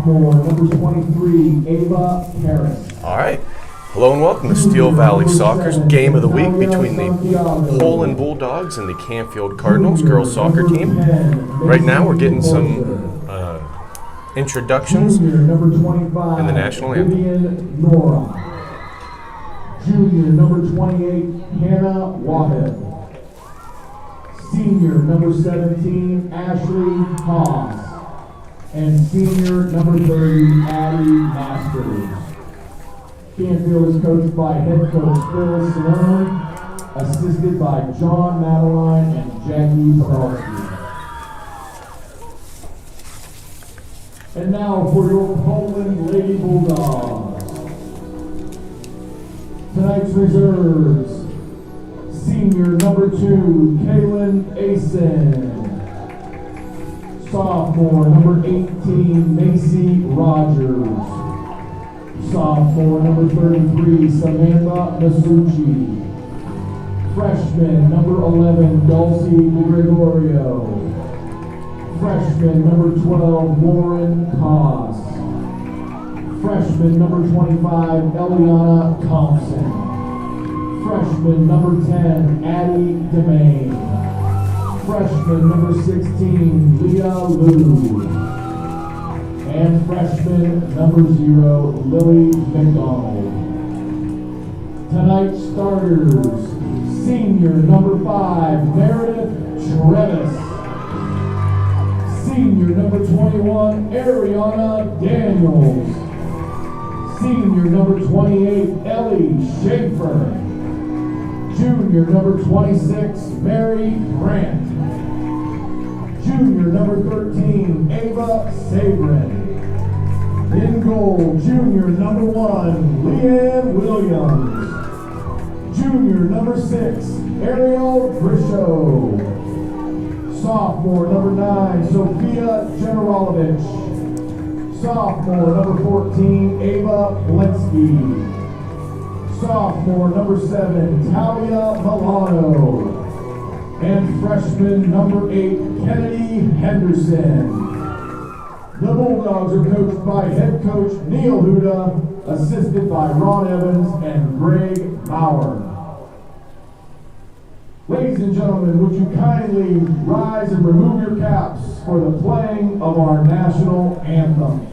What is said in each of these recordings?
For number 23, Ava Harris. All right. Hello and welcome to Steel Valley Soccer's Game of the Week between the Poland Bulldogs and the Canfield Cardinals girls soccer team. Right now we're getting some introductions Junior number 25, in the national anthem. Vivian Nora. Junior number 28, Hannah Wahed. Senior number 17, Ashley Haas. And senior number 30, Addie Masters. Canfield is coached by head coach Phil Salone, assisted by John Madeline and Jackie Pavelski. And now for your Poland Lady Bulldogs. Tonight's reserves, senior number 2, Kaylin Asen. Sophomore number 18, Macy Rogers. Sophomore number 33, Samantha Masucci. Freshman number 11, Dulcie Gregorio. Freshman number 12, Lauren Koss. Freshman number 25, Eliana Thompson. Freshman number 10, Addie Demain. Freshman number 16, Leah Liu. And freshman number 0, Lily McDonald. Tonight's starters, senior number 5, Meredith Trevis. Senior number 21, Ariana Daniels. Senior number 28, Ellie Schaefer. Junior number 26, Mary Grant. Junior number 13, Ava Sabrin. In goal, junior number 1, Leanne Williams. Junior number 6, Ariel Briscoe. Sophomore number 9, Sophia Generalovich. Sophomore number 14, Ava Blinsky. Sophomore number 7, Talia Milano. And freshman number 8, Kennedy Henderson. The Bulldogs are coached by head coach Neil Huda, assisted by Ron Evans and Greg Bauer. Ladies and gentlemen, would you kindly rise and remove your caps for the playing of our national anthem.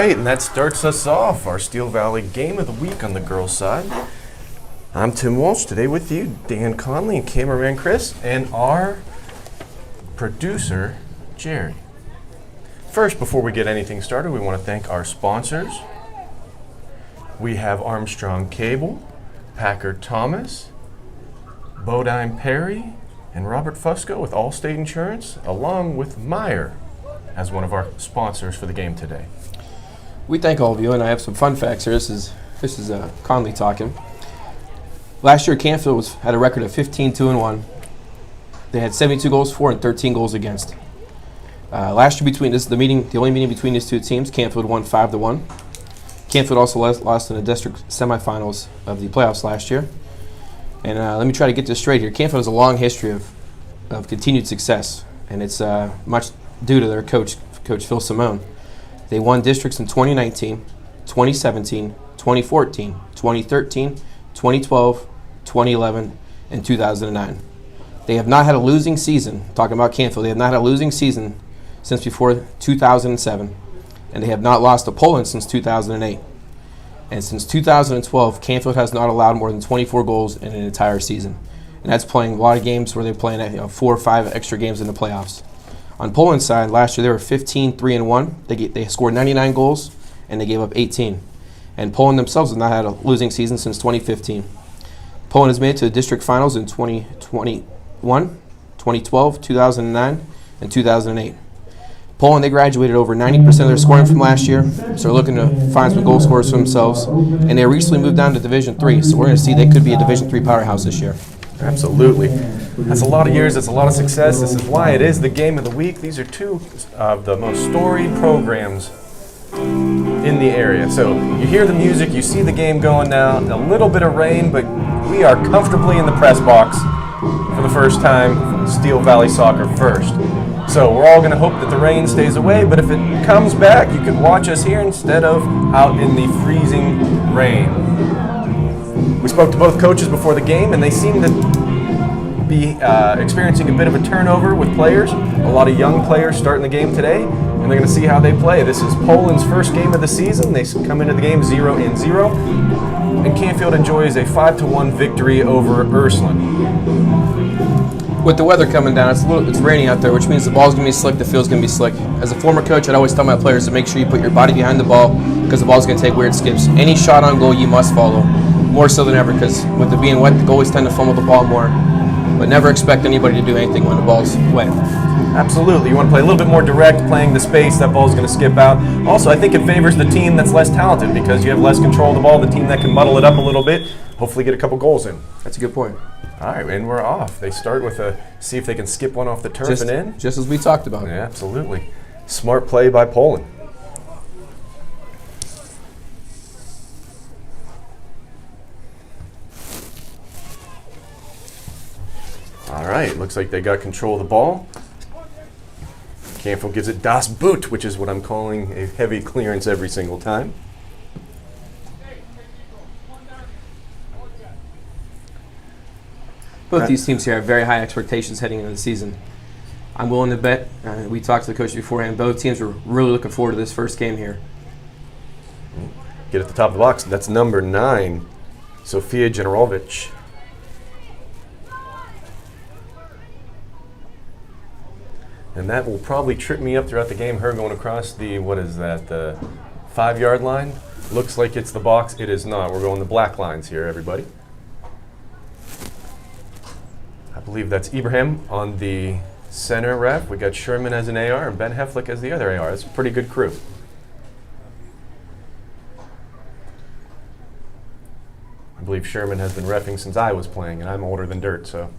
And that starts us off, our Steel Valley Game of the Week on the girls' side. I'm Tim Walsh, today with you, Dan Conley and cameraman Chris, and our producer, Jerry. First, before we get anything started, we want to thank our sponsors. We have Armstrong Cable, Packard Thomas, Bodine Perry, and Robert Fusco with Allstate Insurance, along with Meyer as one of our sponsors for the game today. We thank all of you, and I have some fun facts here. This is Conley talking. Last year, Canfield had a record of 15-2-1. They had 72 goals for and 13 goals against. Last year, the only meeting between these two teams, Canfield won 5-1. Canfield also lost in the district semifinals of the playoffs last year. And let me try to get this straight here. Canfield has a long history of continued success, and it's much due to their coach Phil Simone. They won districts in 2019, 2017, 2014, 2013, 2012, 2011, and 2009. They have not had a losing season. Talking about Canfield, they have not had a losing season since before 2007, and they have not lost to Poland since 2008. And since 2012, Canfield has not allowed more than 24 goals in an entire season. And that's playing a lot of games where they're playing 4 or 5 extra games in the playoffs. On Poland's side, last year they were 15-3-1. They scored 99 goals, and they gave up 18. And Poland themselves have not had a losing season since 2015. Poland has made it to the district finals in 2021, 2012, 2009, and 2008. Poland, they graduated over 90% of their scoring from last year, so they're looking to find some goal scorers for themselves. And they recently moved down to Division III, so we're going to see they could be a Division III powerhouse this year. Absolutely. That's a lot of years. That's a lot of success. This is why it is the game of the week. These are two of the most storied programs in the area. So you hear the music, you see the game going now. A little bit of rain, but we are comfortably in the press box for the first time. Steel Valley Soccer first. So we're all going to hope that the rain stays away, but if it comes back, you can watch us here instead of out in the freezing rain. We spoke to both coaches before the game, and they seem to be experiencing a bit of a turnover with players. A lot of young players starting the game today, and they're going to see how they play. This is Poland's first game of the season. They come into the game 0-0, and Canfield enjoys a 5-1 victory over Ursuline. With the weather coming down, it's raining out there, which means the ball's going to be slick, the field's going to be slick. As a former coach, I'd always tell my players to make sure you put your body behind the ball because the ball's going to take weird skips. Any shot on goal you must follow, more so than ever, because with it being wet, the goalies tend to fumble the ball more. But never expect anybody to do anything when the ball's wet. Absolutely. You want to play a little bit more direct, playing the space, that ball's going to skip out. Also, I think it favors the team that's less talented because you have less control of the ball, the team that can muddle it up a little bit, hopefully get a couple goals in. That's a good point. All right, and we're off. They start with see if they can skip one off the turf and in. Just as we talked about. Yeah, absolutely. Smart play by Poland. All right, looks like they got control of the ball. Canfield gives it Das Boot, which is what I'm calling a heavy clearance every single time. Both these teams here have very high expectations heading into the season. I'm willing to bet, we talked to the coach beforehand, both teams are really looking forward to this first game here. Get at the top of the box. That's number 9, Sofia Generovic. And that will probably trip me up throughout the game, her going across the, the 5-yard line. Looks like it's the box. It is not. We're going the black lines here, everybody. I believe that's Ibrahim on the center ref. We got Sherman as an AR and Ben Heflick as the other AR. That's a pretty good crew. I believe Sherman has been reffing since I was playing, and I'm older than dirt, so.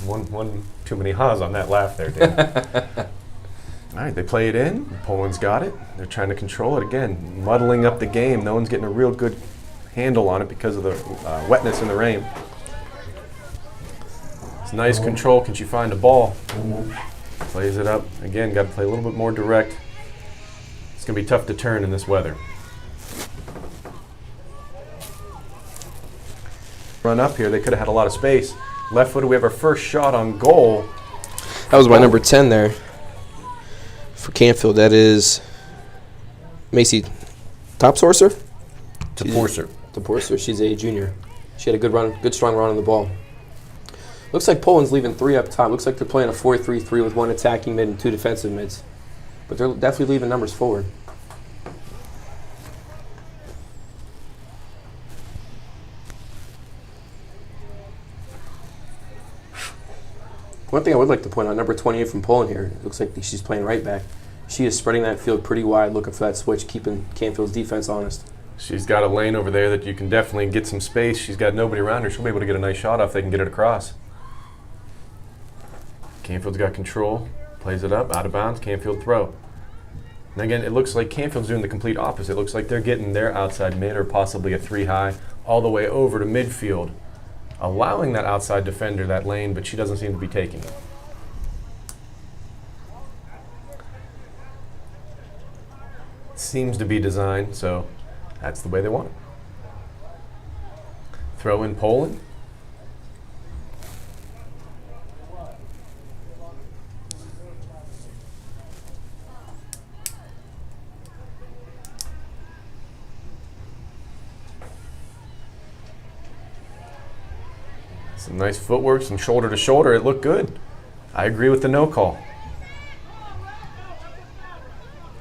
One too many ha's on that laugh there, Dan. All right, they play it in. Poland's got it. They're trying to control it again, muddling up the game. No one's getting a real good handle on it because of the wetness in the rain. It's nice control. Can she find a ball? Plays it up. Again, got to play a little bit more direct. It's going to be tough to turn in this weather. Run up here. They could have had a lot of space. Left footed, we have our first shot on goal. That was my number 10 there for Canfield. That is Macy Topsorcer? Topsorcer. She's a junior. She had a good strong run on the ball. Looks like Poland's leaving 3 up top. Looks like they're playing a 4-3-3 with 1 attacking mid and 2 defensive mids. But they're definitely leaving numbers forward. One thing I would like to point out, number 28 from Poland here, it looks like she's playing right back. She is spreading that field pretty wide, looking for that switch, keeping Canfield's defense honest. She's got a lane over there that you can definitely get some space. She's got nobody around her. She'll be able to get a nice shot off. They can get it across. Canfield's got control. Plays it up, out of bounds. Canfield throw. And again, it looks like Canfield's doing the complete opposite. It looks like they're getting their outside mid or possibly a 3-high all the way over to midfield, allowing that outside defender that lane, but she doesn't seem to be taking it. Seems to be designed, so that's the way they want it. Throw in Poland. Some nice footwork, some shoulder to shoulder. It looked good. I agree with the no call.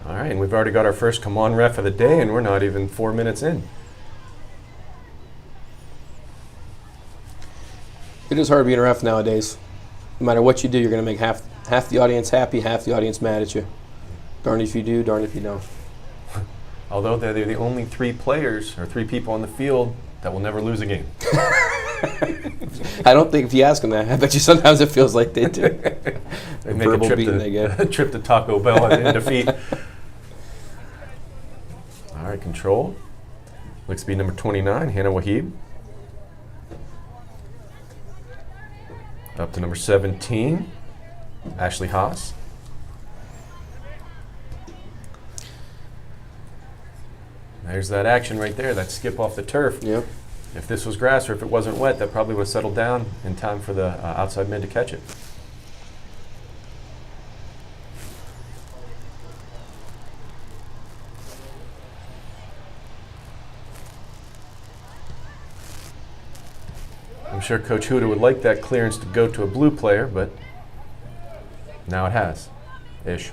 All right, and we've already got our first come on ref of the day, and we're not even 4 minutes in. It is hard being a ref nowadays. No matter what you do, you're going to make half the audience happy, half the audience mad at you. Darn if you do, darn if you don't. Although they're the only 3 players or 3 people on the field that will never lose a game. I don't think if you ask them that, I bet you sometimes it feels like they do. They make a trip to Taco Bell in defeat. All right, control. Looks to be number 29, Hannah Wahib. Up to number 17, Ashley Haas. There's that action right there, that skip off the turf. Yep. If this was grass or if it wasn't wet, that probably would have settled down in time for the outside mid to catch it. I'm sure Coach Huda would like that clearance to go to a blue player, but now it has. Ish.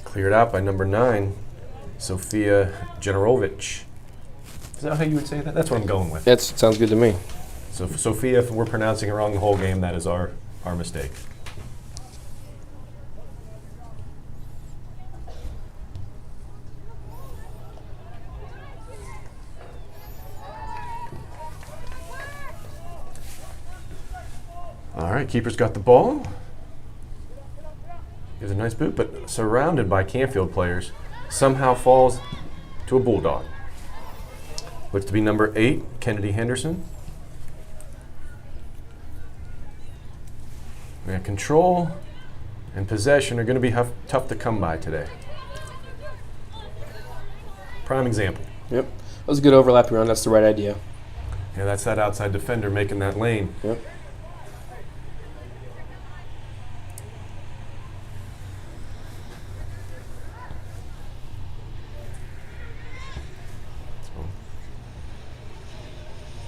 Cleared out by number 9, Sofia Generovic. Is that how you would say that? That's what I'm going with. That sounds good to me. So Sofia, if we're pronouncing it wrong the whole game, that is our mistake. All right, keeper's got the ball. Gives a nice boot, but surrounded by Canfield players, somehow falls to a Bulldog. Looks to be number 8, Kennedy Henderson. Yeah, control and possession are going to be tough to come by today. Prime example. Yep. That was a good overlapping run. That's the right idea. Yeah, that's that outside defender making that lane. Yep.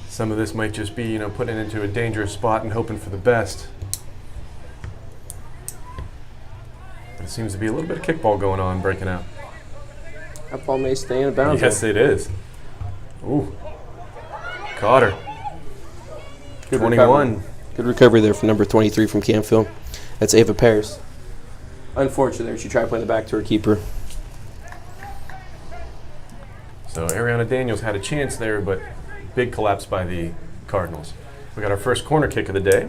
Some of this might just be, putting it into a dangerous spot and hoping for the best. But it seems to be a little bit of kickball going on, breaking out. That ball may stay in bounds. Yes, it is. Ooh. Caught her. Good 21. Recovery. Good recovery there from number 23 from Canfield. That's Ava Pears. Unfortunately, she tried playing the back to her keeper. So Ariana Daniels had a chance there, but big collapse by the Cardinals. We got our first corner kick of the day.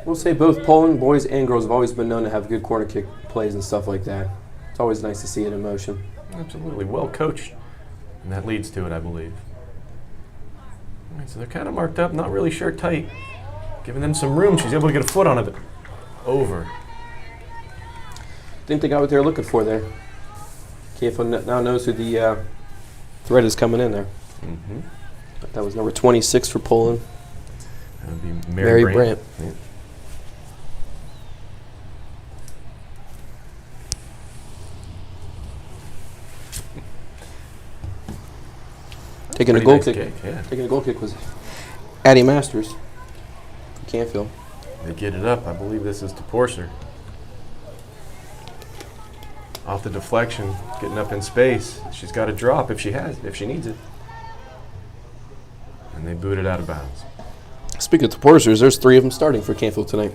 We'll say both Poland boys and girls have always been known to have good corner kick plays and stuff like that. It's always nice to see it in motion. Absolutely. Well coached. And that leads to it, I believe. All right, so they're kind of marked up, not really sure tight. Giving them some room. She's able to get a foot on it. Over. Think they got what they were looking for there. Canfield now knows who the threat is coming in there. Mm-hmm. That was number 26 for Poland. That would be Mary Brandt. Yeah. Taking a Pretty goal nice kick. Yeah. Taking a goal kick was Addie Masters from Canfield. They get it up. I believe this is to Porser. Off the deflection, getting up in space. She's got to drop if she needs it. And they boot it out of bounds. Speaking of the Porsers, there's 3 of them starting for Canfield tonight.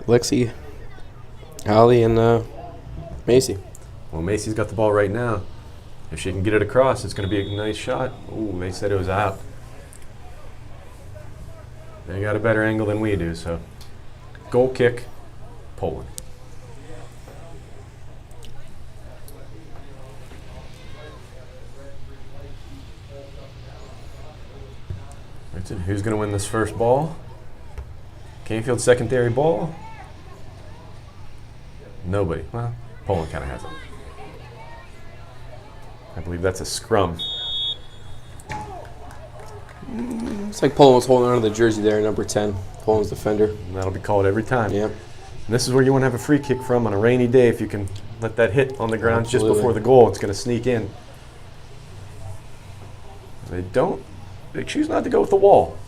Lexi, Holly, and Macy. Well, Macy's got the ball right now. If she can get it across, it's going to be a nice shot. Ooh, they said it was out. They got a better angle than we do, so goal kick, Poland. Who's going to win this first ball? Canfield secondary ball? Nobody. Well, Poland kind of has it. I believe that's a scrum. It's like Poland was holding on to the jersey there, number 10. Poland's defender. And that'll be called every time. Yeah. And this is where you want to have a free kick from on a rainy day. If you can let that hit on the ground Absolutely. just before the goal, it's going to sneak in. They choose not to go with the wall.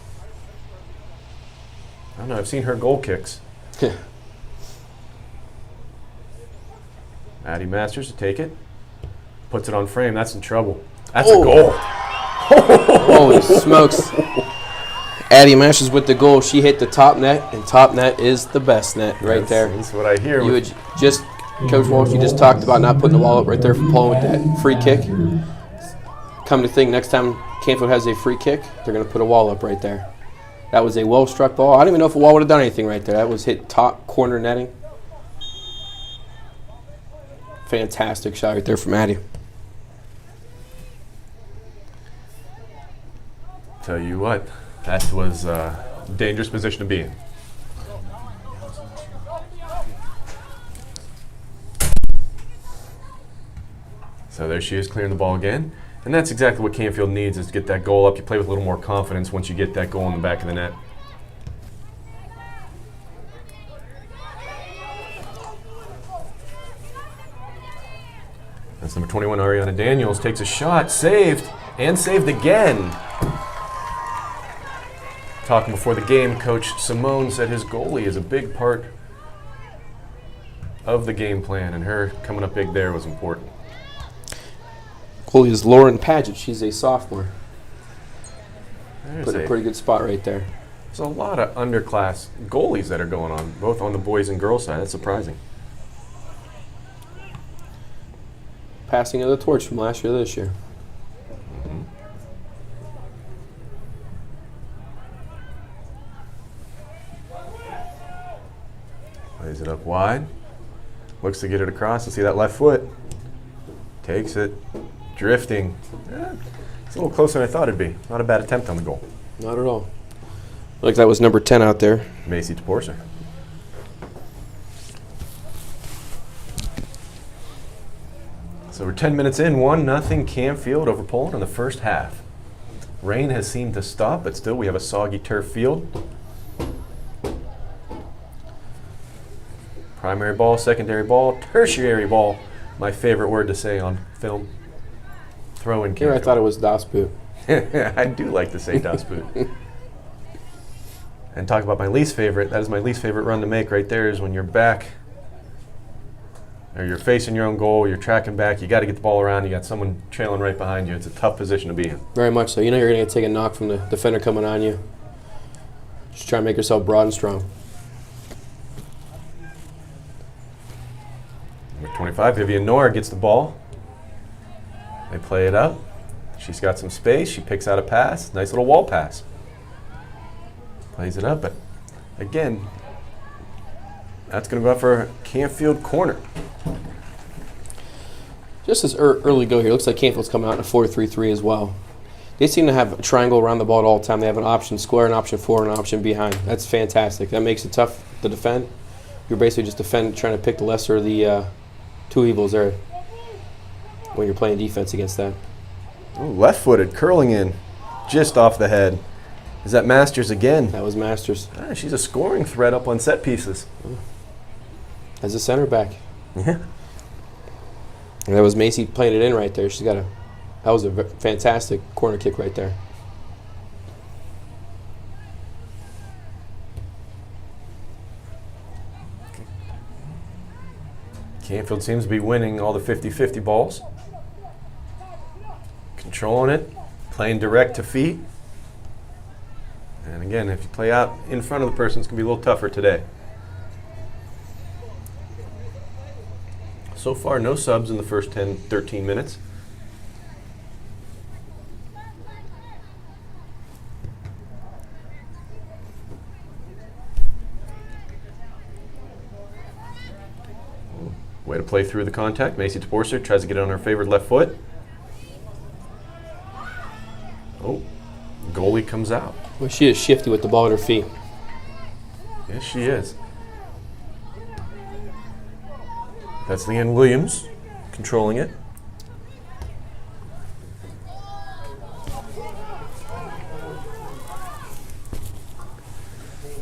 I don't know, I've seen her goal kicks. Addie Masters to take it. Puts it on frame. That's in trouble. That's a goal. Holy smokes. Addie Masters with the goal. She hit the top net, and top net is the best net right there. That's what I hear. You would just, Coach Walsh, you just talked about not putting the wall up right there for Poland with that free kick. Come to think, next time Canfield has a free kick, they're going to put a wall up right there. That was a well-struck ball. I don't even know if a wall would have done anything right there. That was hit top corner netting. Fantastic shot right there from Addie. Tell you what, that was a dangerous position to be in. So there she is, clearing the ball again. And that's exactly what Canfield needs, is to get that goal up. You play with a little more confidence once you get that goal in the back of the net. That's number 21, Ariana Daniels, takes a shot, saved, and saved again. Talking before the game, Coach Simone said his goalie is a big part of the game plan, and her coming up big there was important. Goalie is Lauren Paget. She's a sophomore. There's Put a pretty good spot right there. There's a lot of underclass goalies that are going on, both on the boys and girls side. That's surprising. Passing of the torch from last year to this year. Plays it up wide. Looks to get it across. Let's see that left foot. Takes it. Drifting. Yeah, it's a little closer than I thought it'd be. Not a bad attempt on the goal. Not at all. Like that was number 10 out there. Macy Toporser. So we're 10 minutes in, 1-0 Canfield over Poland in the first half. Rain has seemed to stop, but still we have a soggy turf field. Primary ball, secondary ball, tertiary ball. My favorite word to say on film. Throw in Here Canfield. I thought it was Das Boot. I do like to say Das Boot. And talk about my least favorite. That is my least favorite run to make right there, is when you're back, or you're facing your own goal, you're tracking back, you got to get the ball around, you got someone trailing right behind you. It's a tough position to be in. Very much so. You know you're going to take a knock from the defender coming on you. Just try to make yourself broad and strong. Number 25, Vivian Noor gets the ball. They play it up. She's got some space. She picks out a pass. Nice little wall pass. Plays it up, but again, that's going to go out for a Canfield corner. Just as early go here, looks like Canfield's coming out in a 4-3-3 as well. They seem to have a triangle around the ball at all the time. They have an option square, an option forward, and an option behind. That's fantastic. That makes it tough to defend. You're basically just trying to pick the lesser of the two evils there when you're playing defense against that. Ooh, left-footed, curling in, just off the head. Is that Masters again? That was Masters. She's a scoring threat up on set pieces. As a center back. Yeah. And that was Macy playing it in right there. That was a fantastic corner kick right there. Canfield seems to be winning all the 50-50 balls. Controlling it, playing direct to feet. And again, if you play out in front of the person, it's going to be a little tougher today. So far, no subs in the first 10, 13 minutes. Way to play through the contact. Macy Taborser tries to get it on her favored left foot. Oh, goalie comes out. Well, she is shifty with the ball at her feet. Yes, she is. That's Leanne Williams controlling it.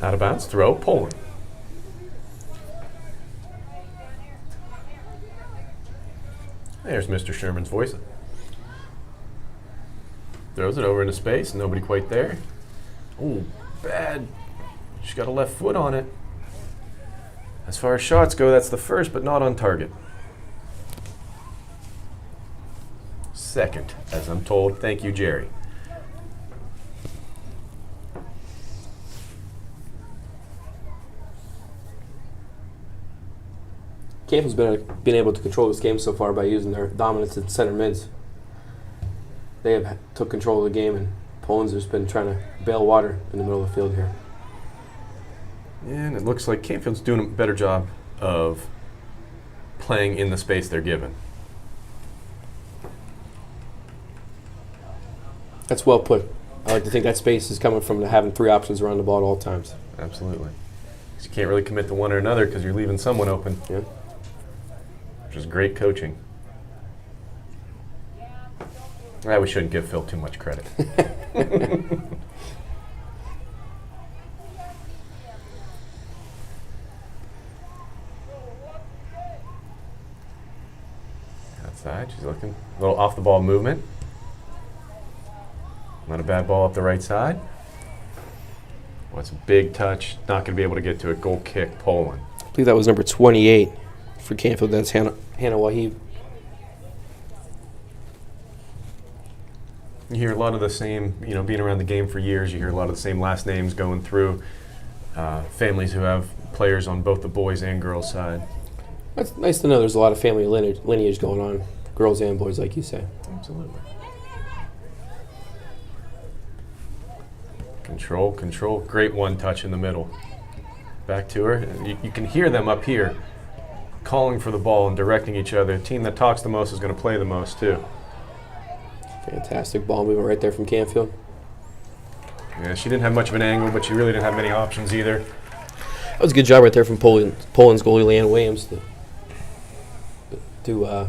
Out of bounds, throw, Poland. There's Mr. Sherman's voice. Throws it over into space, nobody quite there. Oh, bad. She's got a left foot on it. As far as shots go, that's the first, but not on target. Second, as I'm told. Thank you, Jerry. Canfield's been able to control this game so far by using their dominance at center mids. They have took control of the game, and Poland's just been trying to bail water in the middle of the field here. And it looks like Canfield's doing a better job of playing in the space they're given. That's well put. I like to think that space is coming from having three options around the ball at all times. Absolutely. 'Cause you can't really commit to one or another because you're leaving someone open. Yeah. Which is great coaching. We shouldn't give Phil too much credit. Outside, she's looking. A little off the ball movement. Not a bad ball up the right side. What's a big touch? Not going to be able to get to it. Goal kick, Poland. I believe that was number 28 for Canfield. That's Hannah Wahib. You hear a lot of the same, being around the game for years, you hear a lot of the same last names going through families who have players on both the boys and girls side. That's nice to know there's a lot of family lineage going on, girls and boys, like you say. Absolutely. Control. Great one touch in the middle. Back to her. You can hear them up here calling for the ball and directing each other. The team that talks the most is going to play the most, too. Fantastic ball movement right there from Canfield. Yeah, she didn't have much of an angle, but she really didn't have many options either. That was a good job right there from Poland's goalie, Leanne Williams, to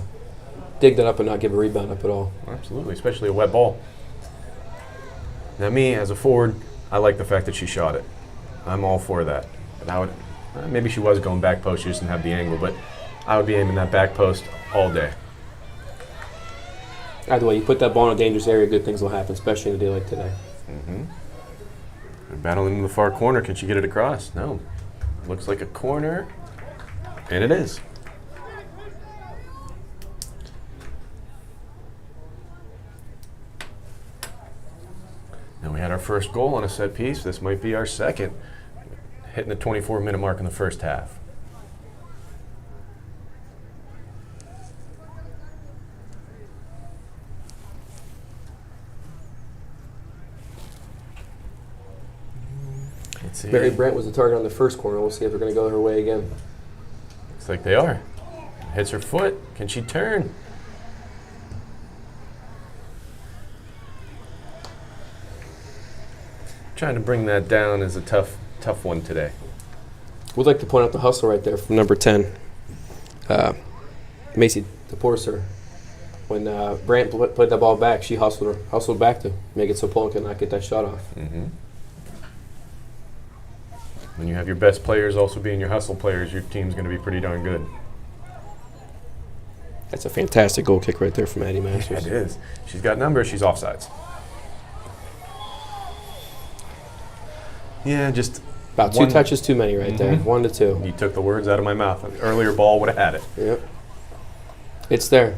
dig that up and not give a rebound up at all. Absolutely, especially a wet ball. Now me, as a forward, I like the fact that she shot it. I'm all for that. But I would, maybe she was going back post, she just didn't have the angle, but I would be aiming that back post all day. Either way, you put that ball in a dangerous area, good things will happen, especially in a day like today. Mm-hmm. Battling in the far corner, can she get it across? No. Looks like a corner, and it is. Now we had our first goal on a set piece. This might be our second, hitting the 24-minute mark in the first half. Let's see. Mary Brent was the target on the first corner. We'll see if they're going to go her way again. Looks like they are. Hits her foot. Can she turn? Trying to bring that down is a tough one today. We'd like to point out the hustle right there from number 10, Macy DePorser. When Brant played that ball back, she hustled back to make it so Poland could not get that shot off. Mm-hmm. When you have your best players also being your hustle players, your team's going to be pretty darn good. That's a fantastic goal kick right there from Addie Masters. It is. She's got numbers. She's offsides. Yeah, just about two touches too many right there. 1 to 2. You took the words out of my mouth. An earlier ball would have had it. Yep. It's there.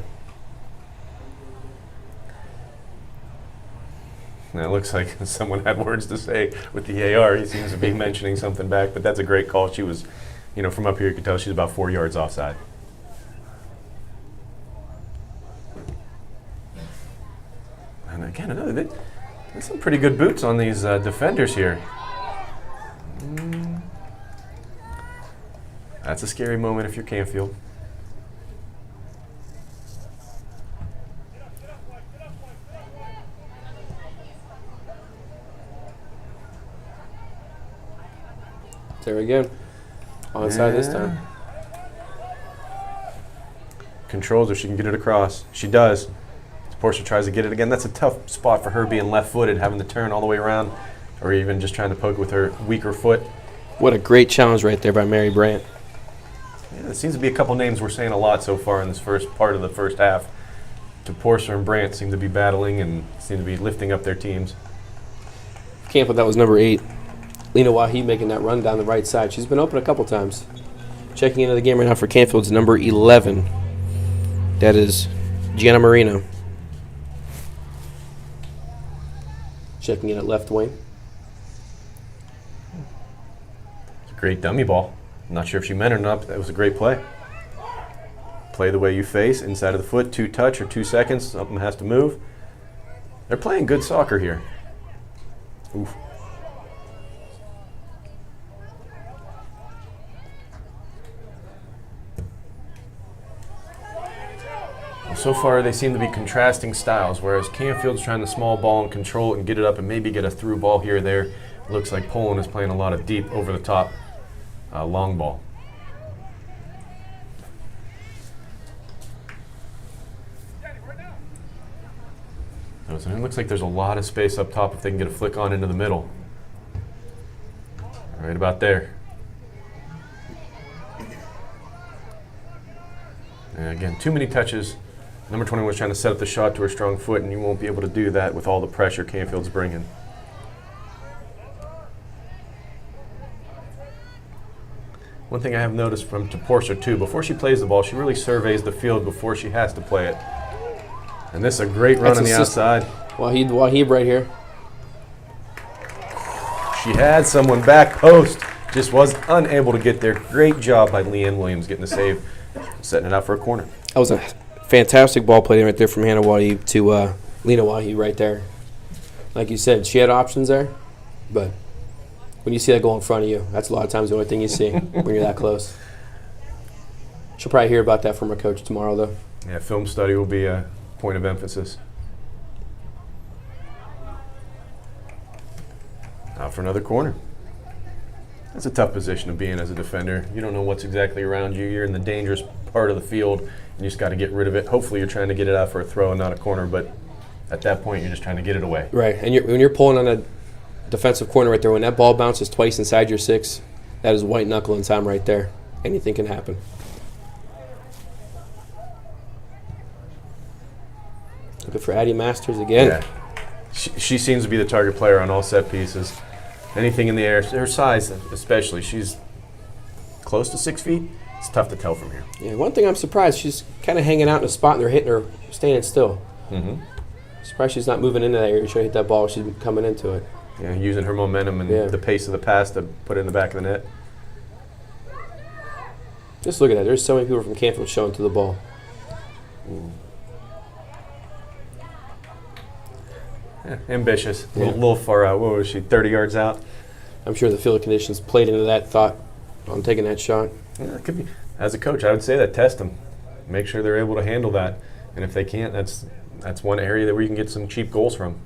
Now it looks like someone had words to say with the AR. He seems to be mentioning something back, but that's a great call. She was, from up here you could tell she's about 4 yards offside. There's some pretty good boots on these defenders here. That's a scary moment if you're Canfield. There again. Onside this time. Controls if she can get it across. She does. Portia tries to get it again. That's a tough spot for her being left-footed, having to turn all the way around, or even just trying to poke with her weaker foot. What a great challenge right there by Mary Brandt. Yeah, there seems to be a couple names we're saying a lot so far in this first part of the first half. Portia and Brandt seem to be battling and seem to be lifting up their teams. Canfield, that was number 8. Lena Wahi making that run down the right side. She's been open a couple times. Checking into the game right now for Canfield's number 11. That is Gianna Marino. Checking in at left wing. It's a great dummy ball. I'm not sure if she meant it or not, but that was a great play. Play the way you face, inside of the foot, 2 touch or 2 seconds. Something has to move. They're playing good soccer here. Oof. So far, they seem to be contrasting styles, whereas Canfield's trying to small ball and control it and get it up and maybe get a through ball here or there. It looks like Poland is playing a lot of deep, over-the-top long ball. So it looks like there's a lot of space up top if they can get a flick on into the middle. Right about there. And again, too many touches. Number 21 was trying to set up the shot to her strong foot, and you won't be able to do that with all the pressure Canfield's bringing. One thing I have noticed from Portia too, before she plays the ball, she really surveys the field before she has to play it. And this is a great run on the outside. Wahib right here. She had someone back post, just was unable to get there. Great job by Leanne Williams getting the save, setting it out for a corner. That was a fantastic ball play right there from Hannah Wahi to Lena Wahi right there. Like you said, she had options there, but when you see that goal in front of you, that's a lot of times the only thing you see when you're that close. She'll probably hear about that from her coach tomorrow, though. Yeah, film study will be a point of emphasis. Out for another corner. That's a tough position to be in as a defender. You don't know what's exactly around you. You're in the dangerous part of the field, and you just got to get rid of it. Hopefully you're trying to get it out for a throw and not a corner, but at that point you're just trying to get it away. Right, and when you're pulling on a defensive corner right there, when that ball bounces twice inside your 6, that is white knuckling time right there. Anything can happen. Looking for Addie Masters again. Yeah. She seems to be the target player on all set pieces. Anything in the air, her size especially, she's close to 6 feet. It's tough to tell from here. Yeah, one thing I'm surprised, she's kind of hanging out in a spot and they're hitting her, standing still. Mm-hmm. Surprised she's not moving into that area. She'll hit that ball. She's coming into it. Yeah, using her momentum and the pace of the pass to put it in the back of the net. Just look at that. There's so many people from Canfield showing to the ball. Yeah, ambitious. A little far out. What was she, 30 yards out? I'm sure the field conditions played into that thought on taking that shot. Yeah, it could be. As a coach, I would say that test them. Make sure they're able to handle that. And if they can't, that's one area where you can get some cheap goals from.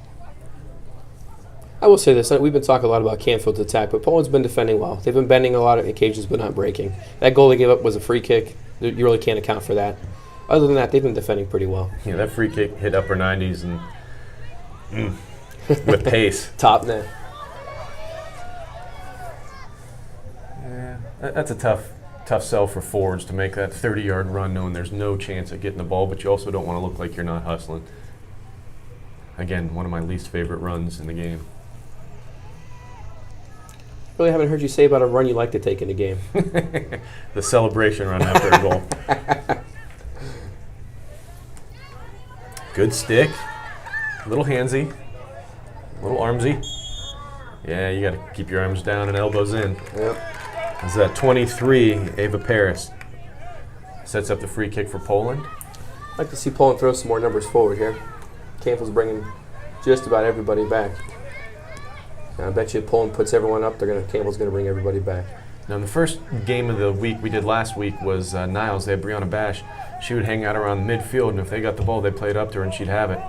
I will say this. We've been talking a lot about Canfield's attack, but Poland's been defending well. They've been bending a lot of occasions, but not breaking. That goal they gave up was a free kick. You really can't account for that. Other than that, they've been defending pretty well. Yeah, that free kick hit upper 90s and with pace. Top net. Yeah, that's a tough sell for forwards to make that 30-yard run knowing there's no chance of getting the ball, but you also don't want to look like you're not hustling. Again, one of my least favorite runs in the game. Really haven't heard you say about a run you like to take in the game. The celebration run after a goal. Good stick. A little handsy. A little armsy. Yeah, you got to keep your arms down and elbows in. Yep. This is 23, Ava Paris. Sets up the free kick for Poland. I'd like to see Poland throw some more numbers forward here. Canfield's bringing just about everybody back. And I bet you if Poland puts everyone up, Campbell's gonna bring everybody back. Now, the first game of the week we did last week was Niles. They had Brianna Bash. She would hang out around the midfield, and if they got the ball, they played up to her, and she'd have it.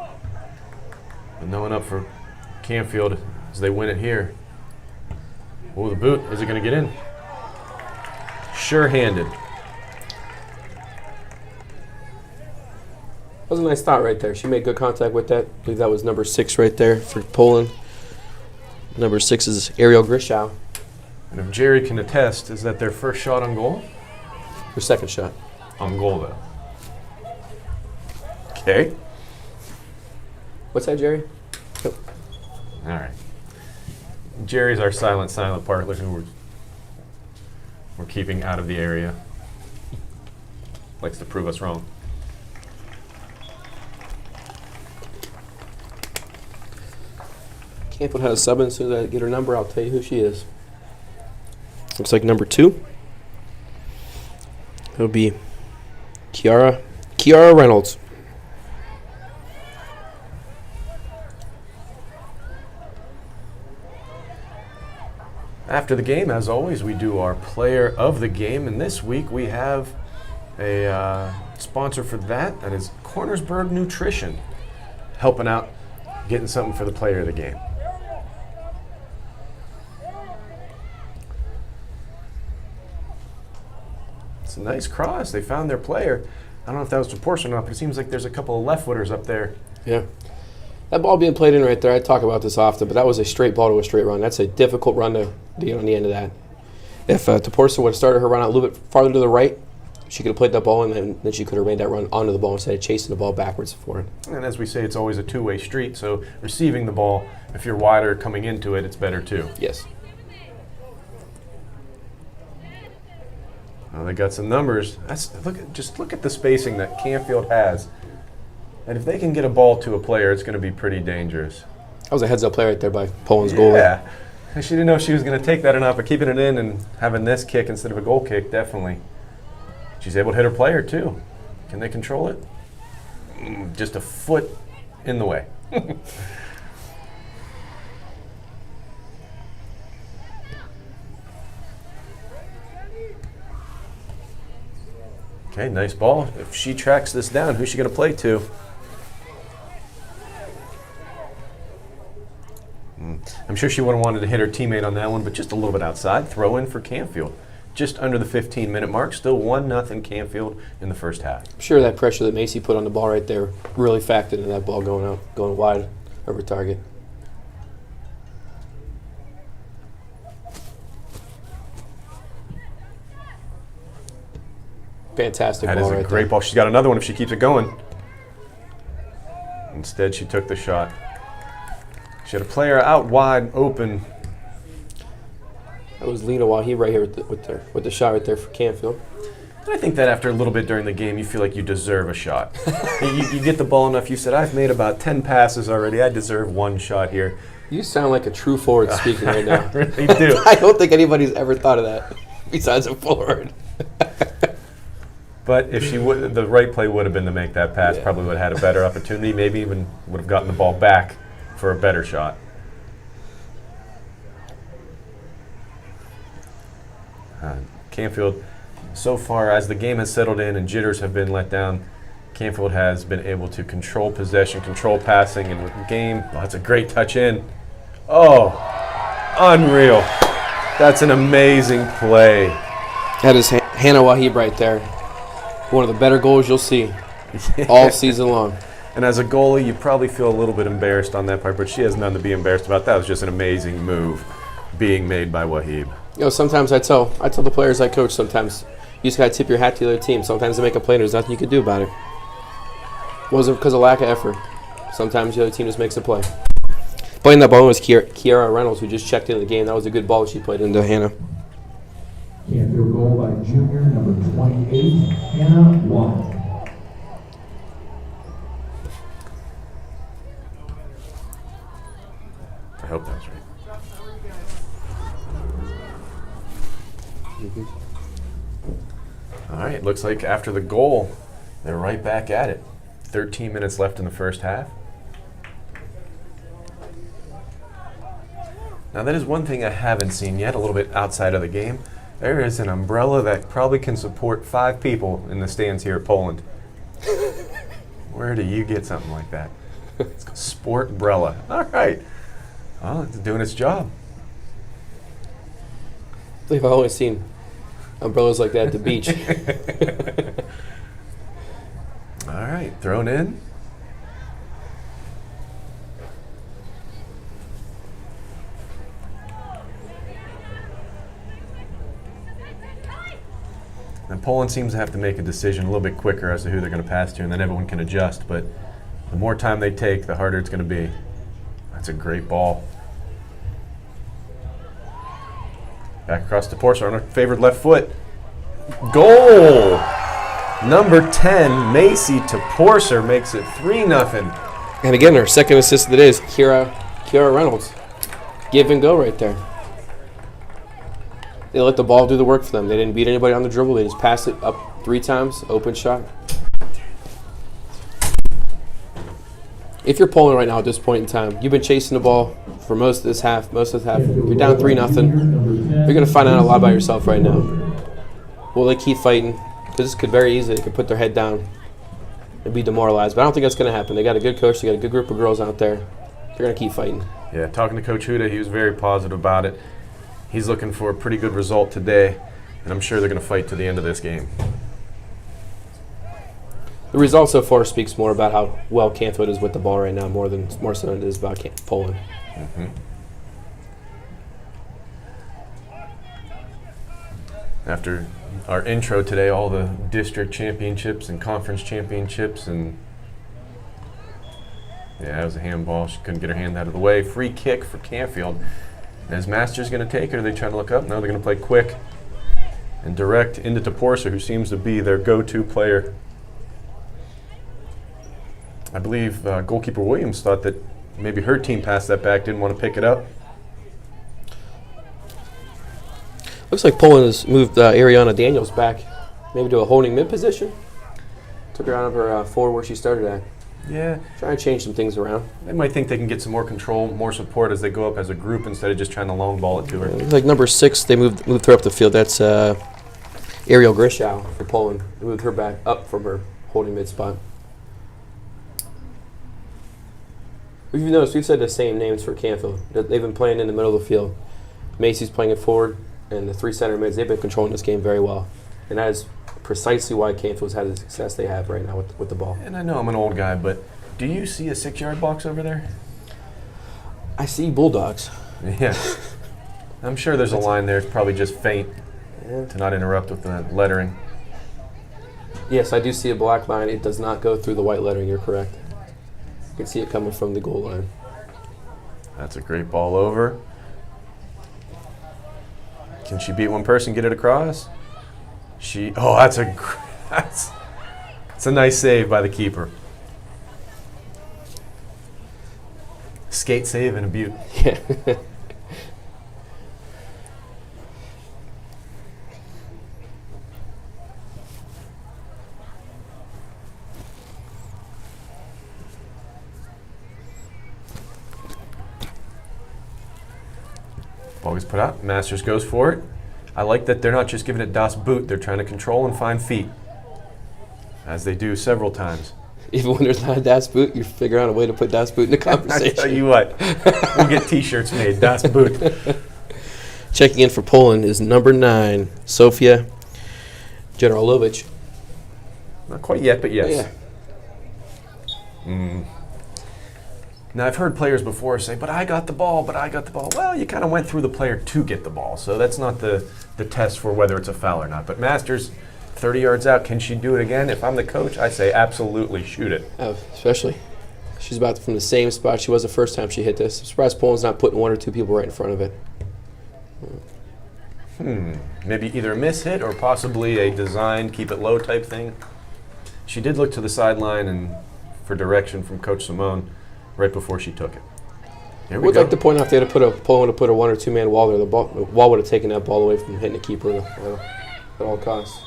But no one up for Canfield as they win it here. Oh, the boot. Is it going to get in? Sure-handed. That was a nice thought right there. She made good contact with that. I believe that was number 6 right there for Poland. Number 6 is Ariel Grishow. And if Jerry can attest, is that their first shot on goal? Her second shot. On goal, though. Okay. What's that, Jerry? All right. Jerry's our silent partner who we're keeping out of the area. Likes to prove us wrong. Canfield had a sub in, so that I get her number, I'll tell you who she is. Looks like number 2. It'll be Kiara Reynolds. After the game, as always, we do our player of the game, and this week we have a sponsor for that. That is Cornersburg Nutrition, helping out, getting something for the player of the game. It's a nice cross. They found their player. I don't know if that was proportional or not, but it seems like there's a couple of left footers up there. Yeah. That ball being played in right there, I talk about this often, but that was a straight ball to a straight run. That's a difficult run to get on the end of that. If Toporsa would have started her run out a little bit farther to the right, she could have played that ball, and then she could have made that run onto the ball instead of chasing the ball backwards and forward. And as we say, it's always a two-way street, so receiving the ball, if you're wider coming into it, it's better too. Yes. Well, they got some numbers. Just look at the spacing that Canfield has. And if they can get a ball to a player, it's going to be pretty dangerous. That was a heads-up play right there by Poland's goal. Yeah. She didn't know if she was going to take that or not, but keeping it in and having this kick instead of a goal kick, definitely. She's able to hit her player, too. Can they control it? Just a foot in the way. Okay, nice ball. If she tracks this down, who's she going to play to? I'm sure she would have wanted to hit her teammate on that one, but just a little bit outside. Throw in for Canfield. Just under the 15-minute mark. Still 1-0 Canfield in the first half. I'm sure that pressure that Macy put on the ball right there really factored into that ball going out, going wide over target. Fantastic ball right there. That is a great ball. She's got another one if she keeps it going. Instead, she took the shot. She had a player out wide open. That was Lena Wahi right here with the shot right there for Canfield. I think that after a little bit during the game, you feel like you deserve a shot. you get the ball enough. You said, I've made about 10 passes already. I deserve one shot here. You sound like a true forward speaking right now. I really do. I don't think anybody's ever thought of that besides a forward. But if she would, the right play would have been to make that pass. Yeah. Probably would have had a better opportunity. Maybe even would have gotten the ball back for a better shot. Canfield, so far as the game has settled in and jitters have been let down, Canfield has been able to control possession, control passing, and with the game, that's a great touch in. Oh, unreal. That's an amazing play. That is Hannah Wahib right there. One of the better goals you'll see all season long. And as a goalie, you probably feel a little bit embarrassed on that part, but she has nothing to be embarrassed about. That was just an amazing move being made by Wahib. You know, sometimes I tell the players I coach, sometimes you just got to tip your hat to the other team. Sometimes they make a play and there's nothing you can do about it. It wasn't because of lack of effort. Sometimes the other team just makes a play. Playing that ball was Kiara Reynolds, who just checked into the game. That was a good ball she played into Hannah. Canfield goal by junior number 28, Hannah Watt. I hope that's right. All right, looks like after the goal, they're right back at it. 13 minutes left in the first half. Now that is one thing I haven't seen yet, a little bit outside of the game. There is an umbrella that probably can support 5 people in the stands here at Poland. Where do you get something like that? It's called Sport Umbrella. All right. Well, it's doing its job. I believe I've only seen umbrellas like that at the beach. All right, thrown in. And Poland seems to have to make a decision a little bit quicker as to who they're going to pass to, and then everyone can adjust. But the more time they take, the harder it's going to be. That's a great ball. Back across to Porser on her favored left foot. Goal! Number 10, Macy to Porser makes it 3-0. And again, her second assist of the day is Kiara Reynolds. Give and go right there. They let the ball do the work for them. They didn't beat anybody on the dribble. They just passed it up 3 times, open shot. If you're Poland right now at this point in time, you've been chasing the ball for most of this half. You're down 3-0. You're going to find out a lot about yourself right now. Will they keep fighting? Because this could very easily, they could put their head down and be demoralized. But I don't think that's going to happen. They got a good coach. They got a good group of girls out there. They're going to keep fighting. Yeah, talking to Coach Huda, he was very positive about it. He's looking for a pretty good result today, and I'm sure they're going to fight to the end of this game. The result so far speaks more about how well Canfield is with the ball right now, more so than it is about Poland. Mm-hmm. After our intro today, all the district championships and conference championships, and yeah, it was a handball. She couldn't get her hand out of the way. Free kick for Canfield. Is Masters going to take it? Are they trying to look up? No, they're going to play quick and direct into Porser, who seems to be their go-to player. I believe goalkeeper Williams thought that maybe her team passed that back, didn't want to pick it up. Looks like Poland has moved Ariana Daniels back, maybe to a holding mid position. Took her out of her forward where she started at. Yeah. Trying to change some things around. They might think they can get some more control, more support as they go up as a group instead of just trying to long ball it to her. Like number 6, they moved her up the field. That's Ariel Grishow for Poland. They moved her back up from her holding mid spot. We've noticed we've said the same names for Canfield. They've been playing in the middle of the field. Macy's playing it forward, and the 3 center mids, they've been controlling this game very well. And that is precisely why Canfield's had the success they have right now with the ball. And I know I'm an old guy, but do you see a 6-yard box over there? I see Bulldogs. Yeah. I'm sure there's a line there. It's probably just faint to not interrupt with the lettering. Yes, I do see a black line. It does not go through the white lettering. You're correct. You can see it coming from the goal line. That's a great ball over. Can she beat one person, get it across? That's a nice save by the keeper. Skate save and a beaut. Yeah. Ball gets put out. Masters goes for it. I like that they're not just giving it Das Boot. They're trying to control and find feet, as they do several times. Even when there's not a Das Boot, you figure out a way to put Das Boot in the conversation. I tell you what, we'll get T-shirts made. Das Boot. Checking in for Poland is number 9, Sofia Generalovic. Not quite yet, but yes. Yeah. Now, I've heard players before say, but I got the ball. Well, you kind of went through the player to get the ball, so that's not the test for whether it's a foul or not. But Masters, 30 yards out, can she do it again? If I'm the coach, I say absolutely shoot it. Oh, especially. She's about from the same spot she was the first time she hit this. I'm surprised Poland's not putting 1 or 2 people right in front of it. Maybe either a miss hit or possibly a designed keep it low type thing. She did look to the sideline and for direction from Coach Simone right before she took it. Here we Would go. like to point out if they had Poland would have put a 1 or 2 man wall there. The wall would have taken that ball away from hitting the keeper at all costs.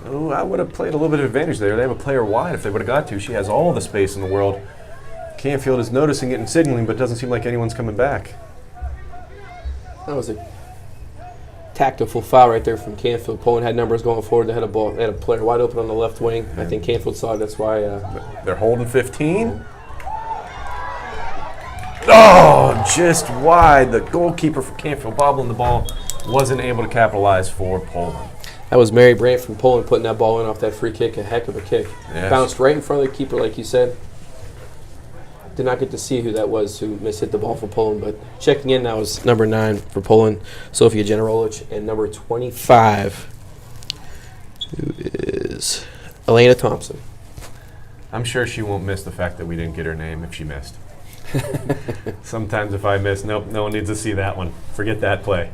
Oh, I would have played a little bit of advantage there. They have a player wide if they would have got to. She has all the space in the world. Canfield is noticing it and signaling, but it doesn't seem like anyone's coming back. That was a tactful foul right there from Canfield. Poland had numbers going forward. They had a player wide open on the left wing. I think Canfield saw it. That's why. They're holding 15. Oh, just wide. The goalkeeper for Canfield bobbling the ball wasn't able to capitalize for Poland. That was Mary Brandt from Poland putting that ball in off that free kick. A heck of a kick. Yes. Bounced right in front of the keeper, like you said. Did not get to see who that was who mishit the ball for Poland, but checking in now is number 9 for Poland, Sofia Generolic, and number 25, who is Elena Thompson. I'm sure she won't miss the fact that we didn't get her name if she missed. Sometimes if I miss, nope, no one needs to see that one. Forget that play.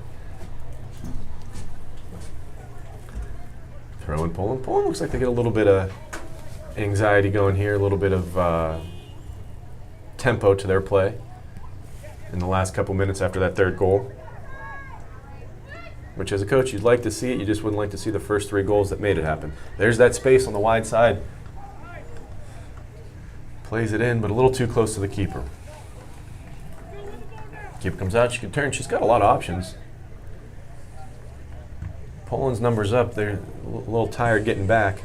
Throw in Poland. Poland looks like they get a little bit of anxiety going here, a little bit of tempo to their play in the last couple minutes after that third goal. Which, as a coach, you'd like to see it. You just wouldn't like to see the first 3 goals that made it happen. There's that space on the wide side. Plays it in, but a little too close to the keeper. Keeper comes out. She can turn. She's got a lot of options. Poland's numbers up. They're a little tired getting back.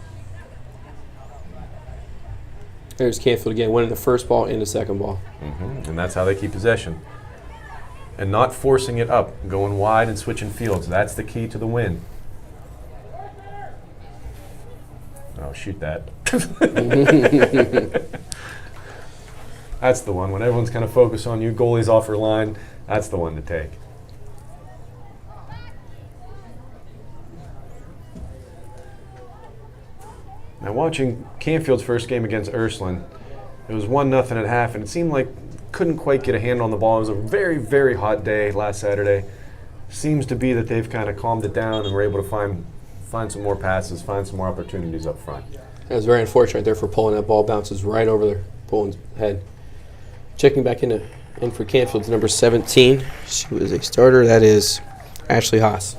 There's Canfield again, winning the first ball and the second ball. And that's how they keep possession. And not forcing it up, going wide and switching fields. That's the key to the win. Oh, shoot that. That's the one. When everyone's kind of focused on you, goalie's off her line, that's the one to take. Now, watching Canfield's first game against Ursuline, it was 1-0 at half, and it seemed like couldn't quite get a handle on the ball. It was a very, very hot day last Saturday. Seems to be that they've kind of calmed it down and were able to find some more passes, find some more opportunities up front. It was very unfortunate there for Poland. That ball bounces right over Poland's head. Checking back in for Canfield's number 17. She was a starter. That is Ashley Haas.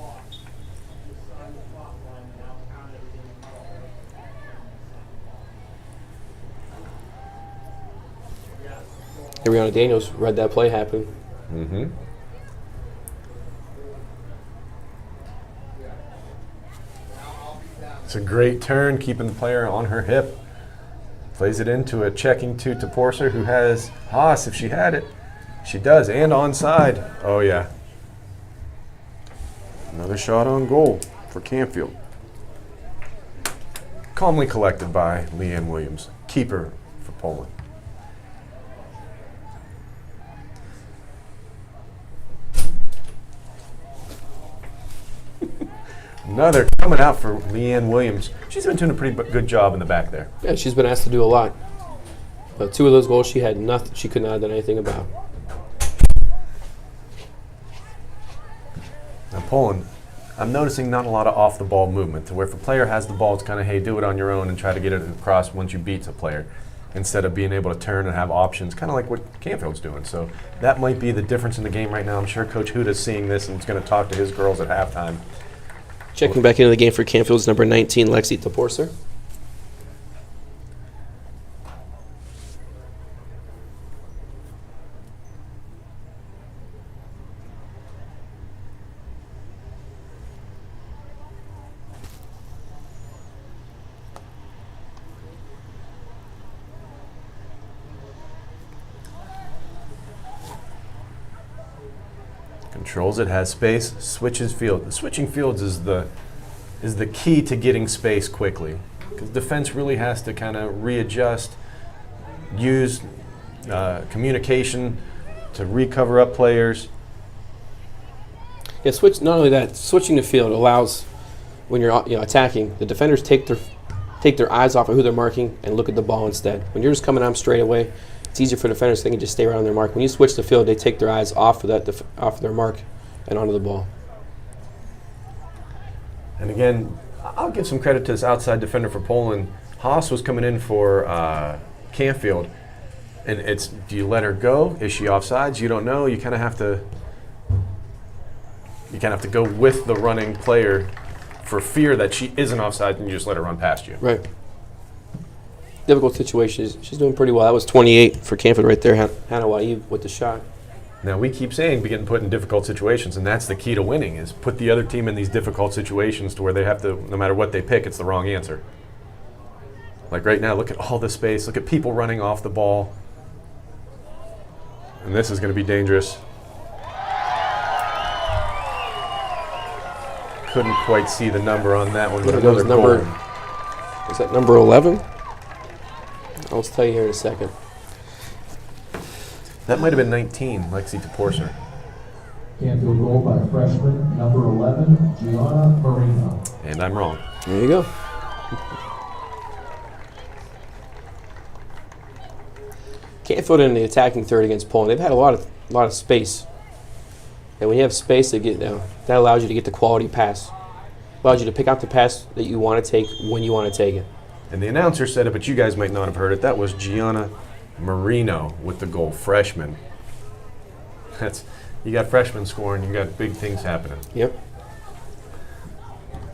Ariana Daniels read that play happen. It's a great turn, keeping the player on her hip. Plays it into a checking to Porser, who has Haas if she had it. She does, and onside. Oh, yeah. Another shot on goal for Canfield. Calmly collected by Leanne Williams, keeper for Poland. Another coming out for Leanne Williams. She's been doing a pretty good job in the back there. Yeah, she's been asked to do a lot. But 2 of those goals she had nothing. She could not have done anything about. Now Poland, I'm noticing not a lot of off-the-ball movement, to where if a player has the ball, it's kind of, hey, do it on your own and try to get it across once you beat a player, instead of being able to turn and have options, kind of like what Canfield's doing. So that might be the difference in the game right now. I'm sure Coach Huda's seeing this and is going to talk to his girls at halftime. Checking back into the game for Canfield's number 19, Lexi Toporser. Controls it, has space, switches field. The switching fields is the key to getting space quickly, because defense really has to kind of readjust, use communication to recover up players. Yeah, not only that, switching the field allows, when you're attacking, the defenders take their eyes off of who they're marking and look at the ball instead. When you're just coming on straight away, it's easier for defenders. They can just stay right on their mark. When you switch the field, they take their eyes off of their mark and onto the ball. And again, I'll give some credit to this outside defender for Poland. Haas was coming in for Canfield, and it's, do you let her go? Is she offsides? You don't know. You kind of have to go with the running player for fear that she isn't offside, and you just let her run past you. Right. difficult situations. She's doing pretty well. That was 28 for Canfield right there. Hannah, why you with the shot? Now, we keep saying getting put in difficult situations, and that's the key to winning, is put the other team in these difficult situations to where they have to, no matter what they pick, it's the wrong answer. Like right now, look at all the space. Look at people running off the ball. And this is going to be dangerous. Couldn't quite see the number on that one, but Yeah, that was another number- goal. Is that number 11? I'll tell you here in a second. That might have been 19, Lexi Toporser. Canfield goal by freshman number 11, Gianna Marino. And I'm wrong. There you go. Canfield in the attacking third against Poland. They've had a lot of space, and when you have space, that allows you to get the quality pass. Allows you to pick out the pass that you want to take when you want to take it. And the announcer said it, but you guys might not have heard it. That was Gianna Marino with the goal, freshman. You got freshmen scoring, you got big things happening. Yep.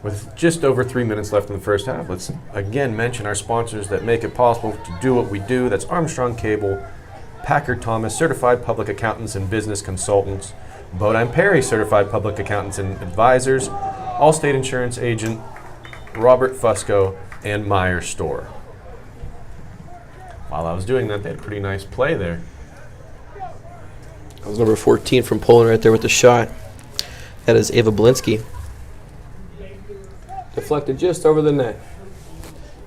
With just over 3 minutes left in the first half, let's again mention our sponsors that make it possible to do what we do. That's Armstrong Cable, Packard Thomas, Certified Public Accountants and Business Consultants, Bodine Perry, Certified Public Accountants and Advisors, Allstate Insurance Agent, Robert Fusco, and Meyer Store. While I was doing that, they had a pretty nice play there. That was number 14 from Poland right there with the shot. That is Ava Blinsky. Deflected just over the net.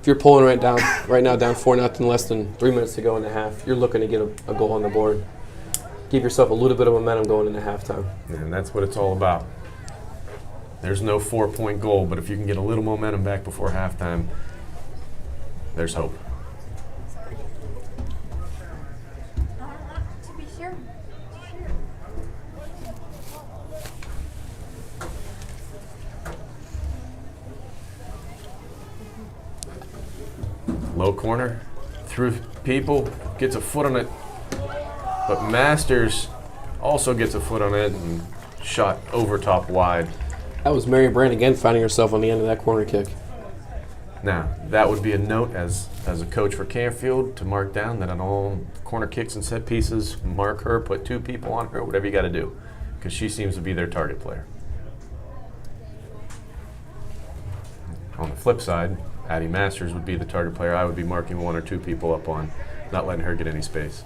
If you're Poland right now down 4-0, less than 3 minutes to go in the half, you're looking to get a goal on the board. Give yourself a little bit of momentum going into halftime. And that's what it's all about. There's no 4-point goal, but if you can get a little momentum back before halftime, there's hope. To be sure. Low corner, through people, gets a foot on it, but Masters also gets a foot on it and shot over top wide. That was Mary Brand again finding herself on the end of that corner kick. Now, that would be a note as a coach for Canfield to mark down that on all corner kicks and set pieces, mark her, put 2 people on her, whatever you got to do, because she seems to be their target player. On the flip side, Addie Masters would be the target player. I would be marking 1 or 2 people up on, not letting her get any space.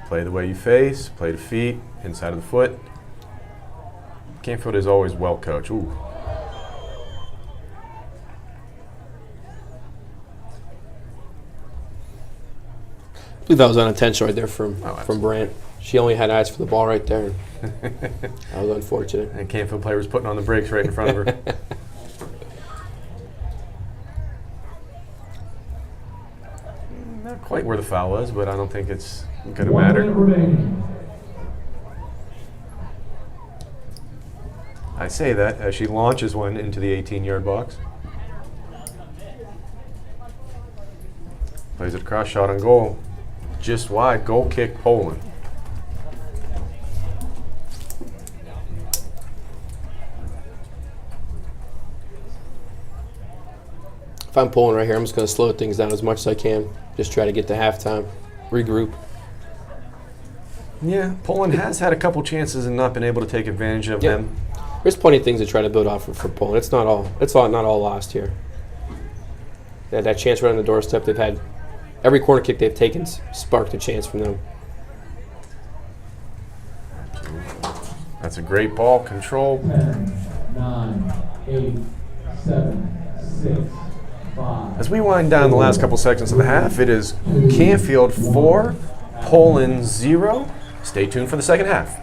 Play the way you face, play the feet, inside of the foot. Canfield is always well coached. Ooh. I believe that was unintentional right there from absolutely. Brandt. She only had eyes for the ball right there. That was unfortunate. And Canfield player was putting on the brakes right in front of her. Not quite where the foul was, but I don't think it's going to 1 minute matter. remaining. I say that as she launches one into the 18-yard box. Plays it across, shot on goal. Just wide, goal kick, Poland. If I'm Poland right here, I'm just going to slow things down as much as I can. Just try to get to halftime, regroup. Yeah, Poland has had a couple chances and not been able to take advantage of Yeah. them. There's plenty of things to try to build off of for Poland. It's not all lost here. That chance right on the doorstep, they've had every corner kick they've taken sparked a chance from them. That's a great ball control. 10, 9, 8, 7, 6, 5. As we wind down the last couple seconds of the half, it is Canfield 4, Poland 0. Stay tuned for the second half.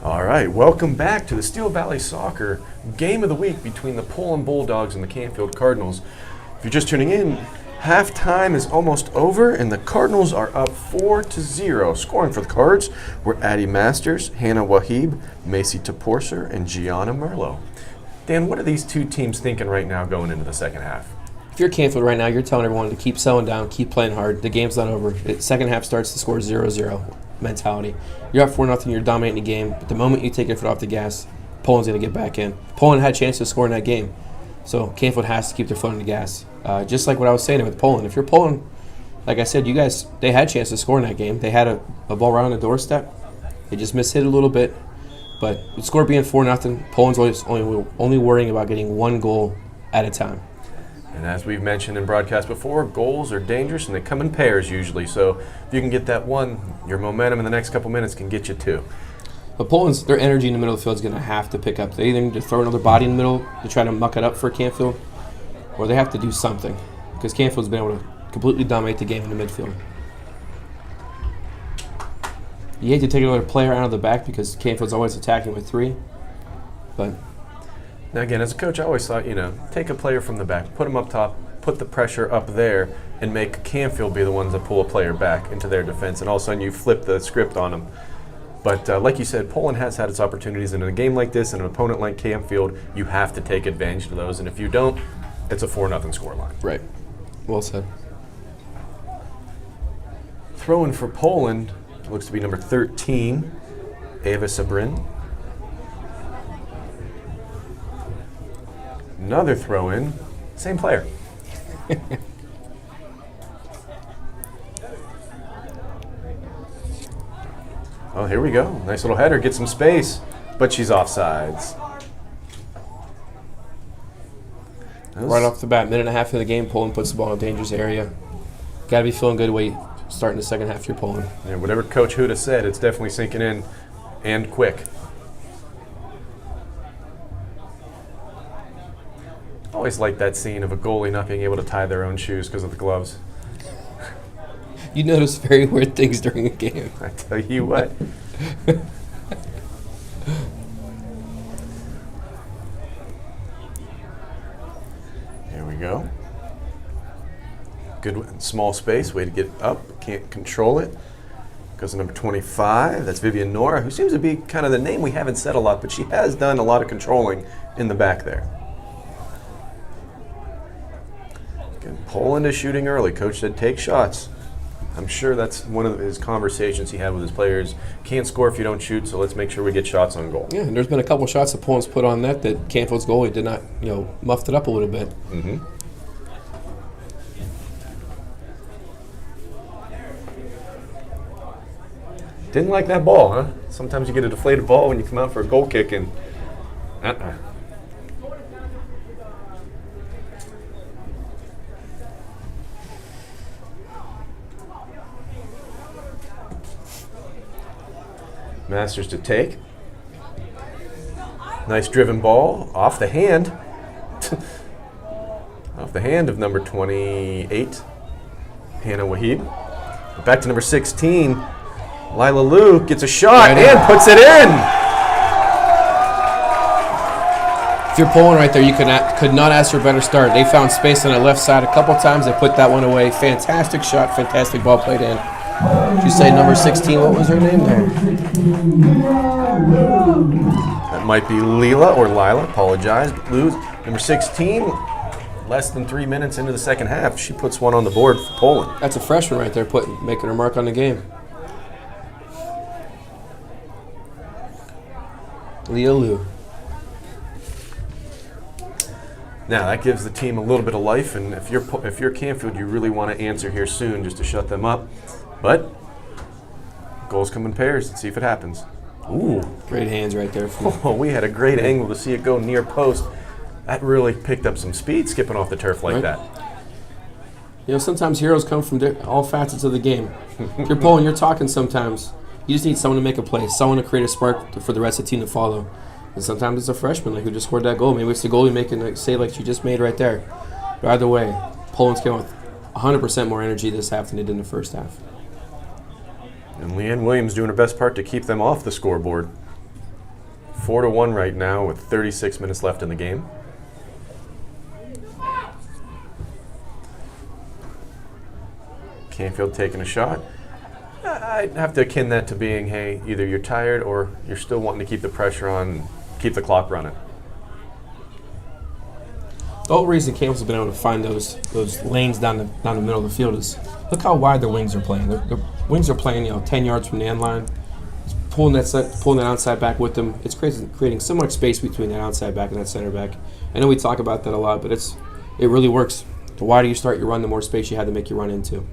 All right, welcome back to the Steel Valley Soccer Game of the Week between the Poland Bulldogs and the Canfield Cardinals. If you're just tuning in, halftime is almost over, and the Cardinals are up 4-0. Scoring for the Cards were Addie Masters, Hannah Wahib, Macy Toporser, and Gianna Merlo. Dan, what are these two teams thinking right now going into the second half? If you're Canfield right now, you're telling everyone to keep selling down, keep playing hard. The game's not over. Second half starts, the score 0-0 mentality. You're up 4-0, you're dominating the game. But the moment you take your foot off the gas, Poland's going to get back in. Poland had a chance to score in that game. So Canfield has to keep their foot on the gas. Just like what I was saying with Poland. If you're Poland, like I said, you guys, they had a chance to score in that game. They had a ball right on the doorstep. They just mishit a little bit. But the score being 4-0, Poland's only worrying about getting one goal at a time. And as we've mentioned in broadcast before, goals are dangerous and they come in pairs usually. So if you can get that one, your momentum in the next couple minutes can get you two. But Poland's, their energy in the middle of the field is going to have to pick up. They either need to throw another body in the middle to try to muck it up for Canfield, or they have to do something. Because Canfield's been able to completely dominate the game in the midfield. You hate to take another player out of the back because Canfield's always attacking with three. But now again, as a coach, I always thought, take a player from the back, put them up top, put the pressure up there, and make Canfield be the ones that pull a player back into their defense, and all of a sudden you flip the script on them. But like you said, Poland has had its opportunities, and in a game like this, and an opponent like Canfield, you have to take advantage of those, and if you don't, it's a 4-0 scoreline. right. Well said. Throwing for Poland looks to be number 13, Ava Sabrin. Another throw-in, same player. Oh, here we go. Nice little header, get some space, but she's offsides. Right off the bat, minute and a half of the game, Poland puts the ball in a dangerous area. Got to be feeling good way starting the second half. You're Poland. Yeah, whatever Coach Huda said, it's definitely sinking in, and quick. Always like that scene of a goalie not being able to tie their own shoes because of the gloves. You notice very weird things during a game. I tell you what. Here we go. Good small space, way to get up, can't control it. Goes to number 25, that's Vivian Nora, who seems to be kind of the name we haven't said a lot, but she has done a lot of controlling in the back there. Again, Poland is shooting early. Coach said take shots. I'm sure that's one of his conversations he had with his players. Can't score if you don't shoot, so let's make sure we get shots on goal. Yeah, and there's been a couple shots that Poland's put on net that Canfield's goalie did not, muffed it up a little bit. Mm-hmm. Didn't like that ball, huh? Sometimes you get a deflated ball when you come out for a goal kick and Masters to take. Nice driven ball off the hand. Off the hand of number 28, Hannah Wahib. Back to number 16, Lila Liu gets a shot and puts it in. If you're Poland right there, you could not ask for a better start. They found space on the left side a couple times. They put that one away. Fantastic shot, fantastic ball played in. Did you say number 16? What was her name there? That might be Lila or Lila. Apologize. Liu's number 16. Less than 3 minutes into the second half, she puts one on the board for Poland. That's a freshman right there, making her mark on the game. Leah Liu. Now that gives the team a little bit of life, and if you're Canfield, you really want to answer here soon just to shut them up. But goals come in pairs. Let's see if it happens. Ooh, great hands right there. Oh, we had a great angle to see it go near post. That really picked up some speed skipping off the turf like that. Sometimes heroes come from all facets of the game. If you're Poland, you're talking sometimes. You just need someone to make a play, someone to create a spark for the rest of the team to follow. And sometimes it's a freshman who just scored that goal. Maybe it's the goalie making a save like she just made right there. But either way, Poland's going with 100% more energy this half than they did in the first half. And Leanne Williams doing her best part to keep them off the scoreboard. 4-1 right now with 36 minutes left in the game. Canfield taking a shot. I'd have to akin that to being, hey, either you're tired or you're still wanting to keep the pressure on, keep the clock running. The whole reason Canfield's been able to find those lanes down the middle of the field is look how wide their wings are playing. Their wings are playing 10 yards from the end line. It's pulling that outside back with them. It's creating so much space between that outside back and that center back. I know we talk about that a lot, but it really works. The wider you start your run, the more space you have to make your run into.